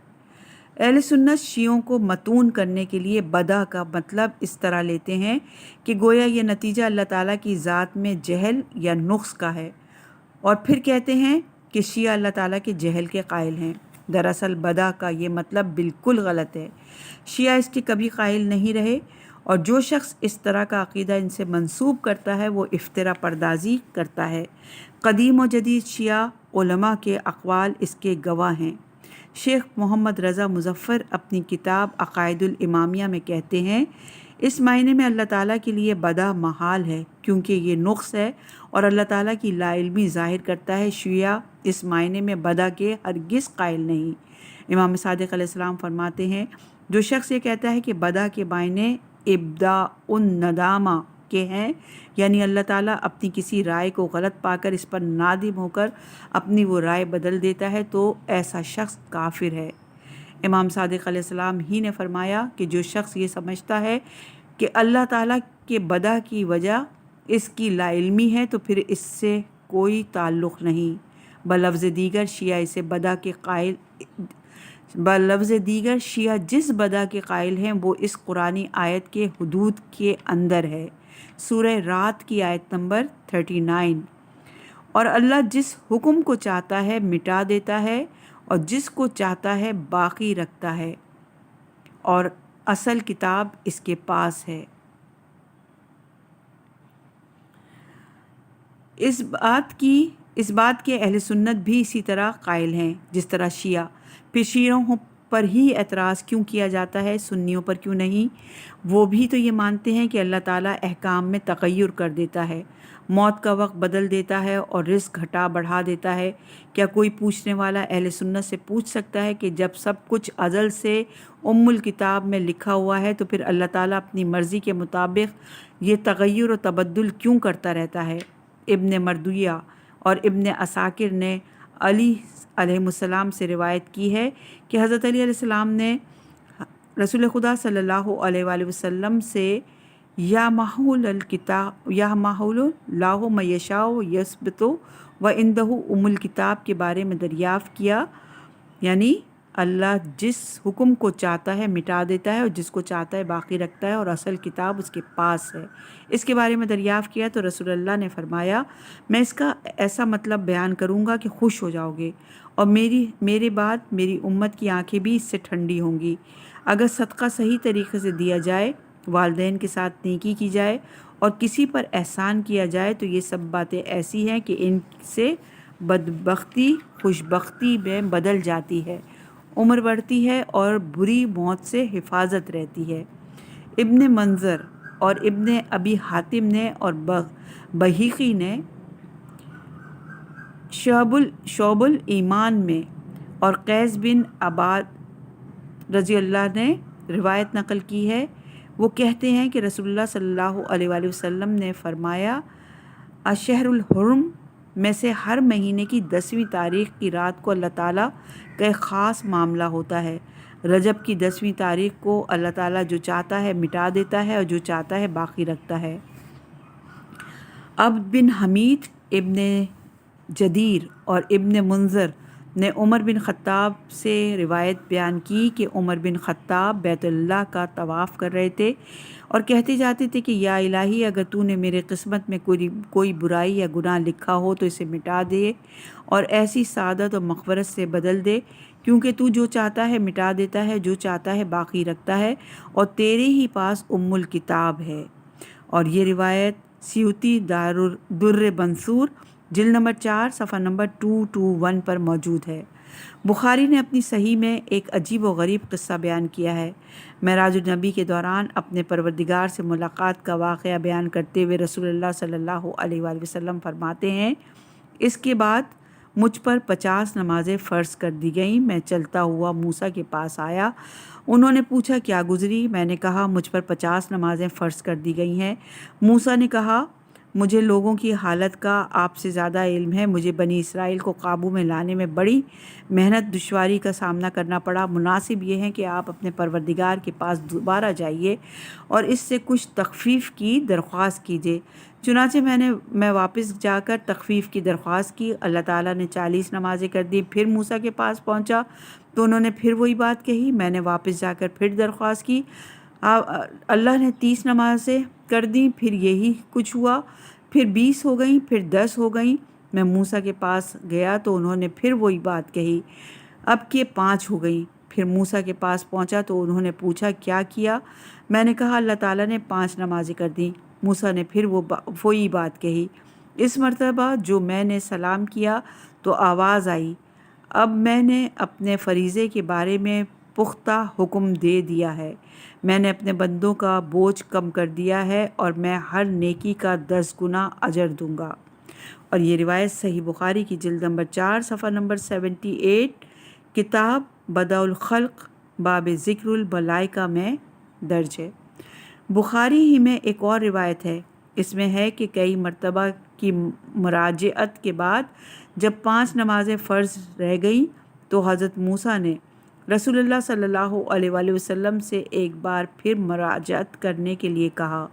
اہل سنت شیعوں کو متون کرنے کے لیے بدا کا مطلب اس طرح لیتے ہیں کہ گویا یہ نتیجہ اللہ تعالیٰ کی ذات میں جہل یا نقص کا ہے، اور پھر کہتے ہیں کہ شیعہ اللہ تعالیٰ کے جہل کے قائل ہیں۔ دراصل بدا کا یہ مطلب بالکل غلط ہے، شیعہ اس کے کبھی قائل نہیں رہے، اور جو شخص اس طرح کا عقیدہ ان سے منسوب کرتا ہے وہ افترا پردازی کرتا ہے۔ قدیم و جدید شیعہ علماء کے اقوال اس کے گواہ ہیں۔ شیخ محمد رضا مظفر اپنی کتاب عقائد الامامیہ میں کہتے ہیں، اس معنی میں اللہ تعالیٰ کے لیے بدا محال ہے کیونکہ یہ نقص ہے اور اللہ تعالیٰ کی لا علمی ظاہر کرتا ہے۔ شیعہ اس معنی میں بدا کے ہرگز قائل نہیں۔ امام صادق علیہ السلام فرماتے ہیں، جو شخص یہ کہتا ہے کہ بدا کے معنی ابداء الندامہ کے ہیں، یعنی اللہ تعالیٰ اپنی کسی رائے کو غلط پا کر اس پر نادم ہو کر اپنی وہ رائے بدل دیتا ہے، تو ایسا شخص کافر ہے۔ امام صادق علیہ السلام ہی نے فرمایا کہ جو شخص یہ سمجھتا ہے کہ اللہ تعالیٰ کے بدا کی وجہ اس کی لا علمی ہے تو پھر اس سے کوئی تعلق نہیں۔ بلفظ دیگر شیعہ جس بدا کے قائل ہیں وہ اس قرآنی آیت کے حدود کے اندر ہے، سورہ رات کی آیت نمبر 39، اور اللہ جس حکم کو چاہتا ہے مٹا دیتا ہے اور جس کو چاہتا ہے باقی رکھتا ہے، اور اصل کتاب اس کے پاس ہے۔ اس بات کے اہل سنت بھی اسی طرح قائل ہیں جس طرح شیعہ۔ پھر شیعوں پر ہی اعتراض کیوں کیا جاتا ہے، سنیوں پر کیوں نہیں؟ وہ بھی تو یہ مانتے ہیں کہ اللہ تعالیٰ احکام میں تغیر کر دیتا ہے، موت کا وقت بدل دیتا ہے اور رزق گھٹا بڑھا دیتا ہے۔ کیا کوئی پوچھنے والا اہل سنت سے پوچھ سکتا ہے کہ جب سب کچھ ازل سے الکتاب میں لکھا ہوا ہے تو پھر اللہ تعالیٰ اپنی مرضی کے مطابق یہ تغیر و تبدل کیوں کرتا رہتا ہے؟ ابن مردویہ اور ابن عساکر نے علی علیہ السلام سے روایت کی ہے کہ حضرت علی علیہ السلام نے رسول خدا صلی اللہ علیہ وآلہ وسلم سے یا محول اللہ ما یشاء یثبت و عندہ الکتاب کے بارے میں دریافت کیا، یعنی اللہ جس حکم کو چاہتا ہے مٹا دیتا ہے اور جس کو چاہتا ہے باقی رکھتا ہے، اور اصل کتاب اس کے پاس ہے۔ اس کے بارے میں دریافت کیا تو رسول اللہ نے فرمایا، میں اس کا ایسا مطلب بیان کروں گا کہ خوش ہو جاؤ گے، اور میرے بعد میری امت کی آنکھیں بھی اس سے ٹھنڈی ہوں گی۔ اگر صدقہ صحیح طریقے سے دیا جائے، والدین کے ساتھ نیکی کی جائے اور کسی پر احسان کیا جائے تو یہ سب باتیں ایسی ہیں کہ ان سے بدبختی خوشبختی میں بدل جاتی ہے، عمر بڑھتی ہے اور بری موت سے حفاظت رہتی ہے۔ ابن منظر اور ابن ابی حاتم نے اور بہیقی نے شعب الایمان میں اور قیس بن عباد رضی اللہ نے روایت نقل کی ہے، وہ کہتے ہیں کہ رسول اللہ صلی اللہ علیہ وآلہ وسلم نے فرمایا، الشہر الحرم میں سے ہر مہینے کی 10ویں تاریخ کی رات کو اللہ تعالیٰ کا ایک خاص معاملہ ہوتا ہے۔ رجب کی 10ویں تاریخ کو اللہ تعالیٰ جو چاہتا ہے مٹا دیتا ہے اور جو چاہتا ہے باقی رکھتا ہے۔ عبد بن حمید ابن جدیر اور ابن منظر نے عمر بن خطاب سے روایت بیان کی کہ عمر بن خطاب بیت اللہ کا طواف کر رہے تھے اور کہتے جاتے تھے کہ یا الہی، اگر تو نے میرے قسمت میں کوئی برائی یا گناہ لکھا ہو تو اسے مٹا دے اور ایسی سعادت اور مغفرت سے بدل دے، کیونکہ تو جو چاہتا ہے مٹا دیتا ہے، جو چاہتا ہے باقی رکھتا ہے، اور تیرے ہی پاس الکتاب ہے۔ اور یہ روایت سیوطی در منصور جلد نمبر 4 صفحہ نمبر 221 پر موجود ہے۔ بخاری نے اپنی صحیح میں ایک عجیب و غریب قصہ بیان کیا ہے۔ معراج النبی کے دوران اپنے پروردگار سے ملاقات کا واقعہ بیان کرتے ہوئے رسول اللہ صلی اللہ علیہ وآلہ وسلم فرماتے ہیں، اس کے بعد مجھ پر 50 نمازیں فرض کر دی گئیں۔ میں چلتا ہوا موسیٰ کے پاس آیا۔ انہوں نے پوچھا کیا گزری؟ میں نے کہا مجھ پر 50 نمازیں فرض کر دی گئی ہیں۔ موسیٰ نے کہا مجھے لوگوں کی حالت کا آپ سے زیادہ علم ہے۔ مجھے بنی اسرائیل کو قابو میں لانے میں بڑی محنت دشواری کا سامنا کرنا پڑا۔ مناسب یہ ہے کہ آپ اپنے پروردگار کے پاس دوبارہ جائیے اور اس سے کچھ تخفیف کی درخواست کیجیے۔ چنانچہ میں واپس جا کر تخفیف کی درخواست کی۔ اللہ تعالیٰ نے 40 نمازیں کر دی۔ پھر موسیٰ کے پاس پہنچا تو انہوں نے پھر وہی بات کہی۔ میں نے واپس جا کر پھر درخواست کی۔ اللہ نے 30 نمازیں کر دیں۔ پھر یہی کچھ ہوا۔ پھر 20 ہو گئیں، پھر 10 ہو گئیں۔ میں موسیٰ کے پاس گیا تو انہوں نے پھر وہی بات کہی۔ اب کہ 5 ہو گئیں۔ پھر موسیٰ کے پاس پہنچا تو انہوں نے پوچھا کیا کیا؟ میں نے کہا اللہ تعالیٰ نے 5 نمازیں کر دیں۔ موسیٰ نے پھر وہی بات کہی۔ اس مرتبہ جو میں نے سلام کیا تو آواز آئی، اب میں نے اپنے فریضے کے بارے میں پختہ حکم دے دیا ہے۔ میں نے اپنے بندوں کا بوجھ کم کر دیا ہے اور میں ہر نیکی کا 10 گنا اجر دوں گا۔ اور یہ روایت صحیح بخاری کی جلد نمبر 4 صفحہ نمبر 78 کتاب بدء الخلق باب ذکر الملائکہ میں درج ہے۔ بخاری ہی میں ایک اور روایت ہے۔ اس میں ہے کہ کئی مرتبہ کی مراجعت کے بعد جب 5 نمازیں فرض رہ گئیں تو حضرت موسیٰ نے رسول اللہ صلی اللہ علیہ وآلہ وسلم سے ایک بار پھر مراجعت کرنے کے لیے کہا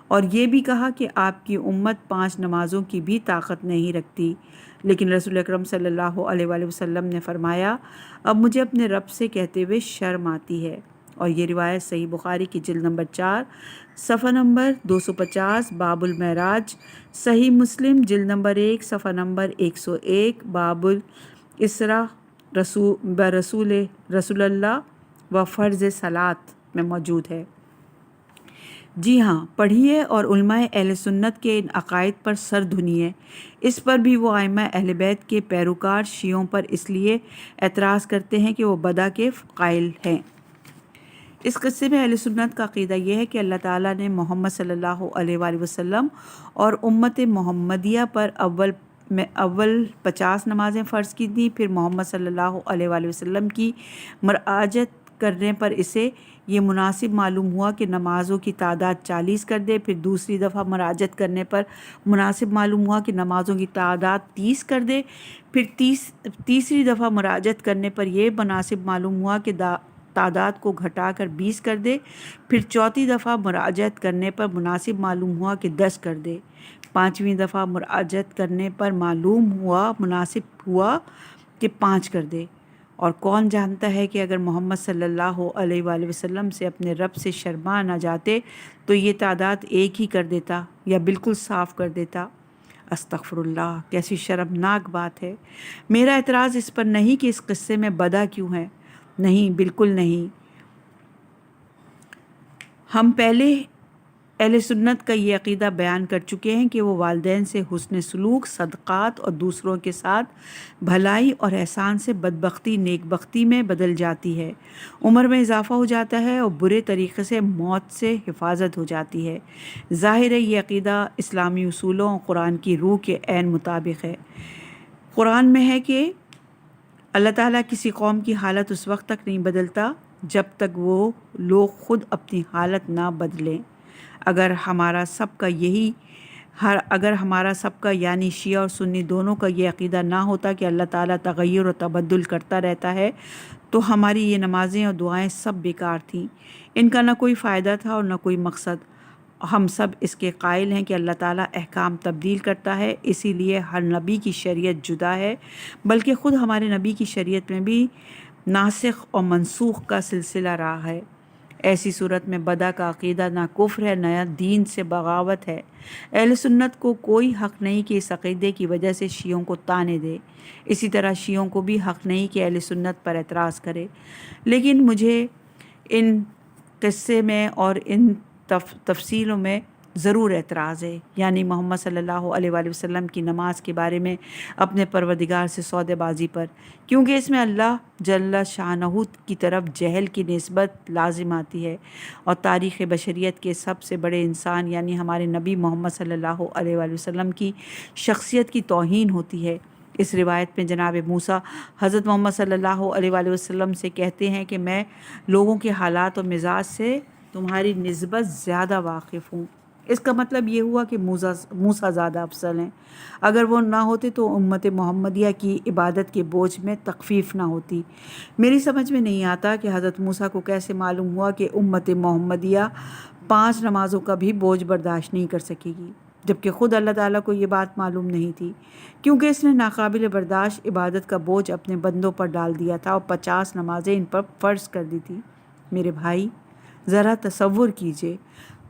اور یہ بھی کہا کہ آپ کی امت 5 نمازوں کی بھی طاقت نہیں رکھتی، لیکن رسول اکرم صلی اللہ علیہ وآلہ وسلم نے فرمایا اب مجھے اپنے رب سے کہتے ہوئے شرم آتی ہے۔ اور یہ روایت صحیح بخاری کی جلد نمبر 4 صفحہ نمبر 250 باب المعراج، صحیح مسلم جلد نمبر 1 صفحہ نمبر 101 باب الاسراء رسول اللہ و فرض صلات میں موجود ہے۔ جی ہاں، پڑھیے اور علماء اہل سنت کے ان عقائد پر سر دھنیے۔ اس پر بھی وہ ائمہ اہل بیت کے پیروکار شیعوں پر اس لیے اعتراض کرتے ہیں کہ وہ بدع کے قائل ہیں۔ اس قصے میں اہل سنت کا عقیدہ یہ ہے کہ اللہ تعالیٰ نے محمد صلی اللہ علیہ وآلہ وسلم اور امت محمدیہ پر اول 50 نمازیں فرض کی تھیں، پھر محمد صلی اللہ علیہ وآلہ وسلم کی مراجعت کرنے پر اسے یہ مناسب معلوم ہوا کہ نمازوں کی تعداد 40 کر دے، پھر دوسری دفعہ مراجعت کرنے پر مناسب معلوم ہوا کہ نمازوں کی تعداد 30 کر دے، پھر تیسری دفعہ مراجعت کرنے پر یہ مناسب معلوم ہوا کہ تعداد کو گھٹا کر 20 کر دے، پھر چوتھی دفعہ مراجعت کرنے پر مناسب معلوم ہوا کہ 10 کر دے، 5ویں دفعہ مراجعت کرنے پر معلوم ہوا مناسب ہوا کہ 5 کر دے۔ اور کون جانتا ہے کہ اگر محمد صلی اللہ علیہ وآلہ وسلم سے اپنے رب سے شرما نہ جاتے تو یہ تعداد 1 ہی کر دیتا یا بالکل صاف کر دیتا۔ استغفر اللہ، کیسی شرمناک بات ہے۔ میرا اعتراض اس پر نہیں کہ اس قصے میں بدع کیوں ہے، نہیں، بالکل نہیں۔ ہم پہلے اہل سنت کا یہ عقیدہ بیان کر چکے ہیں کہ وہ والدین سے حسن سلوک، صدقات اور دوسروں کے ساتھ بھلائی اور احسان سے بدبختی نیک بختی میں بدل جاتی ہے، عمر میں اضافہ ہو جاتا ہے اور برے طریقے سے موت سے حفاظت ہو جاتی ہے۔ ظاہر ہے یہ عقیدہ اسلامی اصولوں اور قرآن کی روح کے عین مطابق ہے۔ قرآن میں ہے کہ اللہ تعالیٰ کسی قوم کی حالت اس وقت تک نہیں بدلتا جب تک وہ لوگ خود اپنی حالت نہ بدلیں۔ اگر ہمارا سب کا یعنی شیعہ اور سنی دونوں کا یہ عقیدہ نہ ہوتا کہ اللہ تعالیٰ تغیر و تبدل کرتا رہتا ہے تو ہماری یہ نمازیں اور دعائیں سب بیکار تھیں، ان کا نہ کوئی فائدہ تھا اور نہ کوئی مقصد۔ ہم سب اس کے قائل ہیں کہ اللہ تعالیٰ احکام تبدیل کرتا ہے، اسی لیے ہر نبی کی شریعت جدا ہے، بلکہ خود ہمارے نبی کی شریعت میں بھی ناسخ اور منسوخ کا سلسلہ رہا ہے۔ ایسی صورت میں بدع کا عقیدہ نہ کفر ہے، نہ دین سے بغاوت ہے۔ اہل سنت کو کوئی حق نہیں کہ اس عقیدے کی وجہ سے شیعوں کو طعنے دے، اسی طرح شیعوں کو بھی حق نہیں کہ اہل سنت پر اعتراض کرے۔ لیکن مجھے ان قصے میں اور ان تفصیلوں میں ضرور اعتراض ہے، یعنی محمد صلی اللہ علیہ وآلہ وسلم کی نماز کے بارے میں اپنے پروردگار سے سودے بازی پر، کیونکہ اس میں اللہ جل شانہ کی طرف جہل کی نسبت لازم آتی ہے اور تاریخ بشریت کے سب سے بڑے انسان یعنی ہمارے نبی محمد صلی اللہ علیہ وآلہ وسلم کی شخصیت کی توہین ہوتی ہے۔ اس روایت میں جناب موسیٰ حضرت محمد صلی اللہ علیہ وآلہ وسلم سے کہتے ہیں کہ میں لوگوں کے حالات و مزاج سے تمہاری نسبت زیادہ واقف ہوں۔ اس کا مطلب یہ ہوا کہ موسیٰ زیادہ افضل ہیں۔ اگر وہ نہ ہوتے تو امت محمدیہ کی عبادت کے بوجھ میں تخفیف نہ ہوتی۔ میری سمجھ میں نہیں آتا کہ حضرت موسیٰ کو کیسے معلوم ہوا کہ امت محمدیہ 5 نمازوں کا بھی بوجھ برداشت نہیں کر سکے گی، جبکہ خود اللہ تعالیٰ کو یہ بات معلوم نہیں تھی، کیونکہ اس نے ناقابل برداشت عبادت کا بوجھ اپنے بندوں پر ڈال دیا تھا اور 50 نمازیں ان پر فرض کر دی تھی۔ میرے بھائی ذرا تصور کیجئے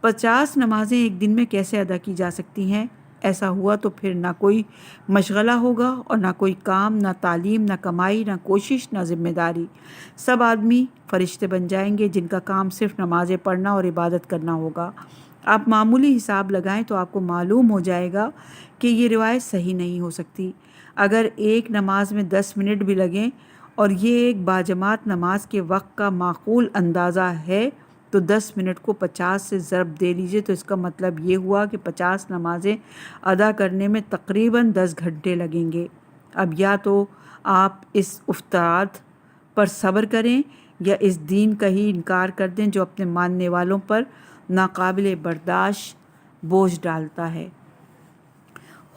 50 نمازیں ایک دن میں کیسے ادا کی جا سکتی ہیں؟ ایسا ہوا تو پھر نہ کوئی مشغلہ ہوگا اور نہ کوئی کام، نہ تعلیم، نہ کمائی، نہ کوشش، نہ ذمہ داری۔ سب آدمی فرشتے بن جائیں گے جن کا کام صرف نمازیں پڑھنا اور عبادت کرنا ہوگا۔ آپ معمولی حساب لگائیں تو آپ کو معلوم ہو جائے گا کہ یہ روایت صحیح نہیں ہو سکتی۔ اگر ایک نماز میں 10 منٹ بھی لگیں اور یہ ایک باجماعت نماز کے وقت کا معقول اندازہ ہے تو 10 منٹ کو 50 سے ضرب دے لیجئے تو اس کا مطلب یہ ہوا کہ 50 نمازیں ادا کرنے میں تقریباً 10 گھنٹے لگیں گے۔ اب یا تو آپ اس افتراض پر صبر کریں یا اس دین کا ہی انکار کر دیں جو اپنے ماننے والوں پر ناقابل برداشت بوجھ ڈالتا ہے۔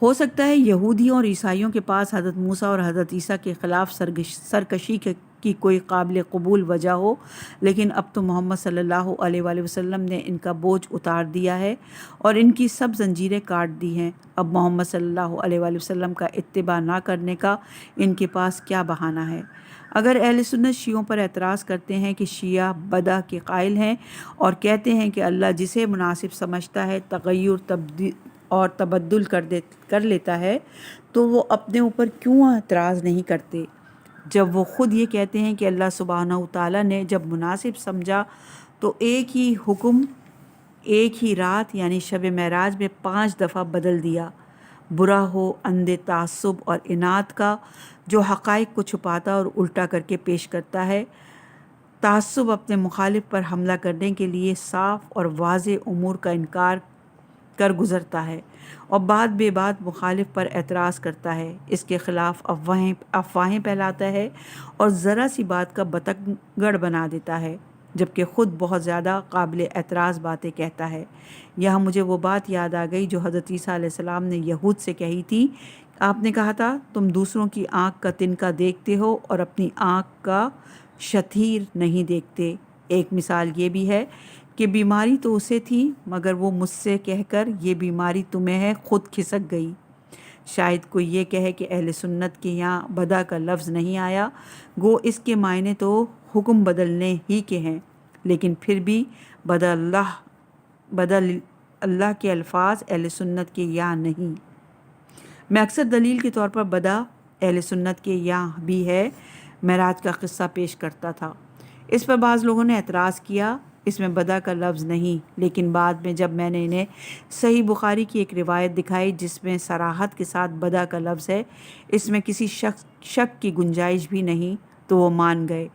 ہو سکتا ہے یہودیوں اور عیسائیوں کے پاس حضرت موسیٰ اور حضرت عیسیٰ کے خلاف سرکشی کی کوئی قابل قبول وجہ ہو، لیکن اب تو محمد صلی اللہ علیہ وآلہ وسلم نے ان کا بوجھ اتار دیا ہے اور ان کی سب زنجیریں کاٹ دی ہیں۔ اب محمد صلی اللہ علیہ وآلہ وسلم کا اتباع نہ کرنے کا ان کے پاس کیا بہانہ ہے؟ اگر اہل سنت شیعوں پر اعتراض کرتے ہیں کہ شیعہ بدع کے قائل ہیں اور کہتے ہیں کہ اللہ جسے مناسب سمجھتا ہے تغیر اور تبدل کر لیتا ہے، تو وہ اپنے اوپر کیوں اعتراض نہیں کرتے جب وہ خود یہ کہتے ہیں کہ اللہ سبحانہ وتعالیٰ نے جب مناسب سمجھا تو ایک ہی حکم ایک ہی رات یعنی شب معراج میں 5 دفعہ بدل دیا۔ برا ہو اندھے تعصب اور اناد کا جو حقائق کو چھپاتا اور الٹا کر کے پیش کرتا ہے۔ تعصب اپنے مخالف پر حملہ کرنے کے لیے صاف اور واضح امور کا انکار کر گزرتا ہے اور بات بے بات مخالف پر اعتراض کرتا ہے، اس کے خلاف افواہیں پھیلاتا ہے اور ذرا سی بات کا بتنگڑ بنا دیتا ہے، جبکہ خود بہت زیادہ قابل اعتراض باتیں کہتا ہے۔ یہاں مجھے وہ بات یاد آ گئی جو حضرت عیسیٰ علیہ السلام نے یہود سے کہی تھی۔ آپ نے کہا تھا تم دوسروں کی آنکھ کا تنکا دیکھتے ہو اور اپنی آنکھ کا شتھیر نہیں دیکھتے۔ ایک مثال یہ بھی ہے کہ بیماری تو اسے تھی مگر وہ مجھ سے کہہ کر یہ بیماری تمہیں ہے خود کھسک گئی۔ شاید کوئی یہ کہے کہ اہل سنت کے یہاں بدع کا لفظ نہیں آیا، گو اس کے معنی تو حکم بدلنے ہی کے ہیں، لیکن پھر بھی بدل اللہ کے الفاظ اہل سنت کے یہاں نہیں۔ میں اکثر دلیل کے طور پر بدع اہل سنت کے یہاں بھی ہے معراج کا قصہ پیش کرتا تھا۔ اس پر بعض لوگوں نے اعتراض کیا اس میں بدع کا لفظ نہیں، لیکن بعد میں جب میں نے انہیں صحیح بخاری کی ایک روایت دکھائی جس میں صراحت کے ساتھ بدع کا لفظ ہے، اس میں کسی شک کی گنجائش بھی نہیں، تو وہ مان گئے۔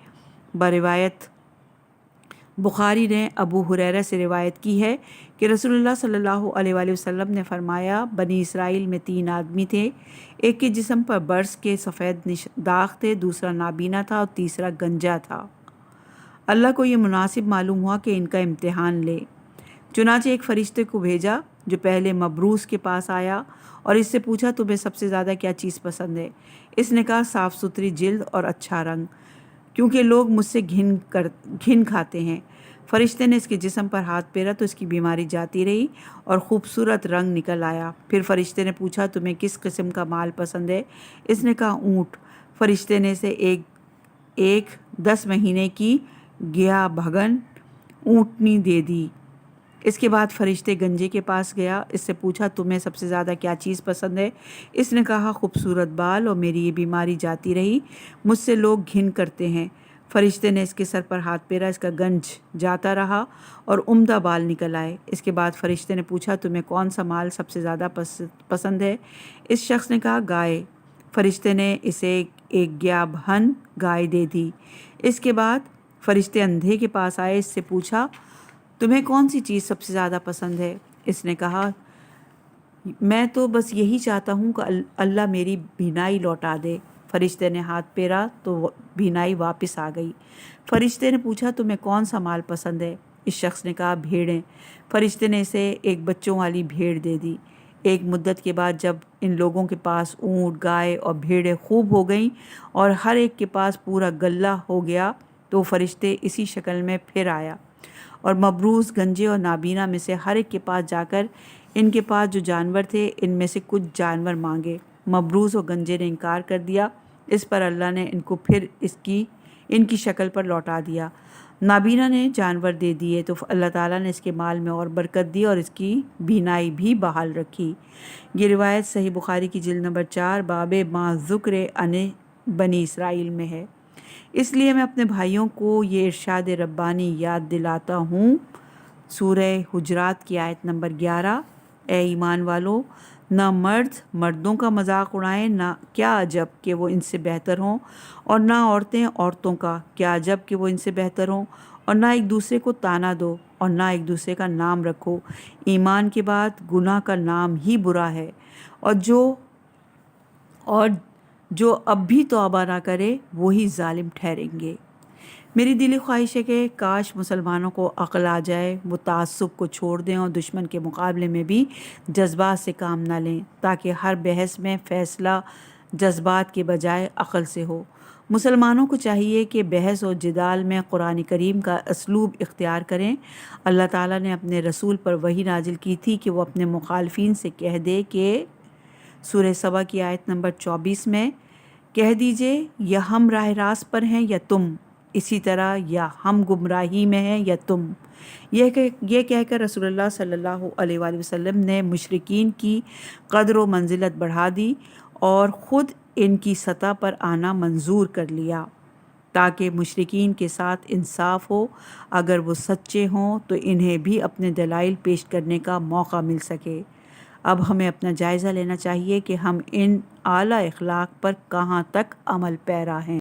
بروایت بخاری نے ابو ہریرہ سے روایت کی ہے کہ رسول اللہ صلی اللہ علیہ وآلہ وسلم نے فرمایا بنی اسرائیل میں 3 آدمی تھے، ایک کے جسم پر برس کے سفید داغ تھے، دوسرا نابینا تھا اور تیسرا گنجا تھا۔ اللہ کو یہ مناسب معلوم ہوا کہ ان کا امتحان لے، چنانچہ ایک فرشتے کو بھیجا جو پہلے مبروس کے پاس آیا اور اس سے پوچھا تمہیں سب سے زیادہ کیا چیز پسند ہے؟ اس نے کہا صاف ستھری جلد اور اچھا رنگ، کیونکہ لوگ مجھ سے گھن کھاتے ہیں۔ فرشتے نے اس کے جسم پر ہاتھ پھیرا تو اس کی بیماری جاتی رہی اور خوبصورت رنگ نکل آیا۔ پھر فرشتے نے پوچھا تمہیں کس قسم کا مال پسند ہے؟ اس نے کہا اونٹ۔ فرشتے نے اسے ایک 10 مہینے کی گیا بھگن اونٹنی دے دی۔ اس کے بعد فرشتے گنجے کے پاس گیا، اس سے پوچھا تمہیں سب سے زیادہ کیا چیز پسند ہے؟ اس نے کہا خوبصورت بال، اور میری یہ بیماری جاتی رہی، مجھ سے لوگ گھن کرتے ہیں۔ فرشتے نے اس کے سر پر ہاتھ پھیرا، اس کا گنج جاتا رہا اور عمدہ بال نکل آئے۔ اس کے بعد فرشتے نے پوچھا تمہیں کون سا مال سب سے زیادہ پسند ہے؟ اس شخص نے کہا گائے۔ فرشتے نے اسے ایک گیابہن گائے دے دی۔ اس کے بعد فرشتے اندھے کے پاس آئے، اس سے پوچھا تمہیں کون سی چیز سب سے زیادہ پسند ہے؟ اس نے کہا میں تو بس یہی چاہتا ہوں کہ اللہ میری بینائی لوٹا دے۔ فرشتے نے ہاتھ پھیرا تو بینائی واپس آ گئی۔ فرشتے نے پوچھا تمہیں کون سا مال پسند ہے؟ اس شخص نے کہا بھیڑیں۔ فرشتے نے اسے ایک بچوں والی بھیڑ دے دی۔ ایک مدت کے بعد جب ان لوگوں کے پاس اونٹ، گائے اور بھیڑیں خوب ہو گئیں اور ہر ایک کے پاس پورا غلہ ہو گیا تو فرشتے اسی شکل میں پھر آیا اور مبروز، گنجے اور نابینا میں سے ہر ایک کے پاس جا کر ان کے پاس جو جانور تھے ان میں سے کچھ جانور مانگے۔ مبروز اور گنجے نے انکار کر دیا، اس پر اللہ نے ان کو پھر ان کی شکل پر لوٹا دیا۔ نابینا نے جانور دے دیے تو اللہ تعالیٰ نے اس کے مال میں اور برکت دی اور اس کی بینائی بھی بحال رکھی۔ یہ روایت صحیح بخاری کی جلد نمبر 4 باب ما ذکر عن بنی اسرائیل میں ہے۔ اس لیے میں اپنے بھائیوں کو یہ ارشاد ربانی یاد دلاتا ہوں، سورہ حجرات کی آیت نمبر 11، اے ایمان والو، نہ مرد مردوں کا مذاق اڑائیں، نہ کیا عجب کہ وہ ان سے بہتر ہوں، اور نہ عورتیں عورتوں کا، کیا عجب کہ وہ ان سے بہتر ہوں، اور نہ ایک دوسرے کو طعنہ دو اور نہ ایک دوسرے کا نام رکھو، ایمان کے بعد گناہ کا نام ہی برا ہے، اور جو اب بھی توبہ نہ کرے وہی ظالم ٹھہریں گے۔ میری دلی خواہش ہے کہ کاش مسلمانوں کو عقل آ جائے، وہ تعصب کو چھوڑ دیں اور دشمن کے مقابلے میں بھی جذبات سے کام نہ لیں، تاکہ ہر بحث میں فیصلہ جذبات کے بجائے عقل سے ہو۔ مسلمانوں کو چاہیے کہ بحث و جدال میں قرآن کریم کا اسلوب اختیار کریں۔ اللہ تعالیٰ نے اپنے رسول پر وحی نازل کی تھی کہ وہ اپنے مخالفین سے کہہ دے کہ سورہ سبا کی آیت نمبر 24 میں کہہ دیجئے یا ہم راہ راست پر ہیں یا تم، اسی طرح یا ہم گمراہی میں ہیں یا تم۔ یہ کہہ کر رسول اللہ صلی اللہ علیہ وآلہ وسلم نے مشرکین کی قدر و منزلت بڑھا دی اور خود ان کی سطح پر آنا منظور کر لیا تاکہ مشرکین کے ساتھ انصاف ہو، اگر وہ سچے ہوں تو انہیں بھی اپنے دلائل پیش کرنے کا موقع مل سکے۔ اب ہمیں اپنا جائزہ لینا چاہیے کہ ہم ان اعلیٰ اخلاق پر کہاں تک عمل پیرا ہیں۔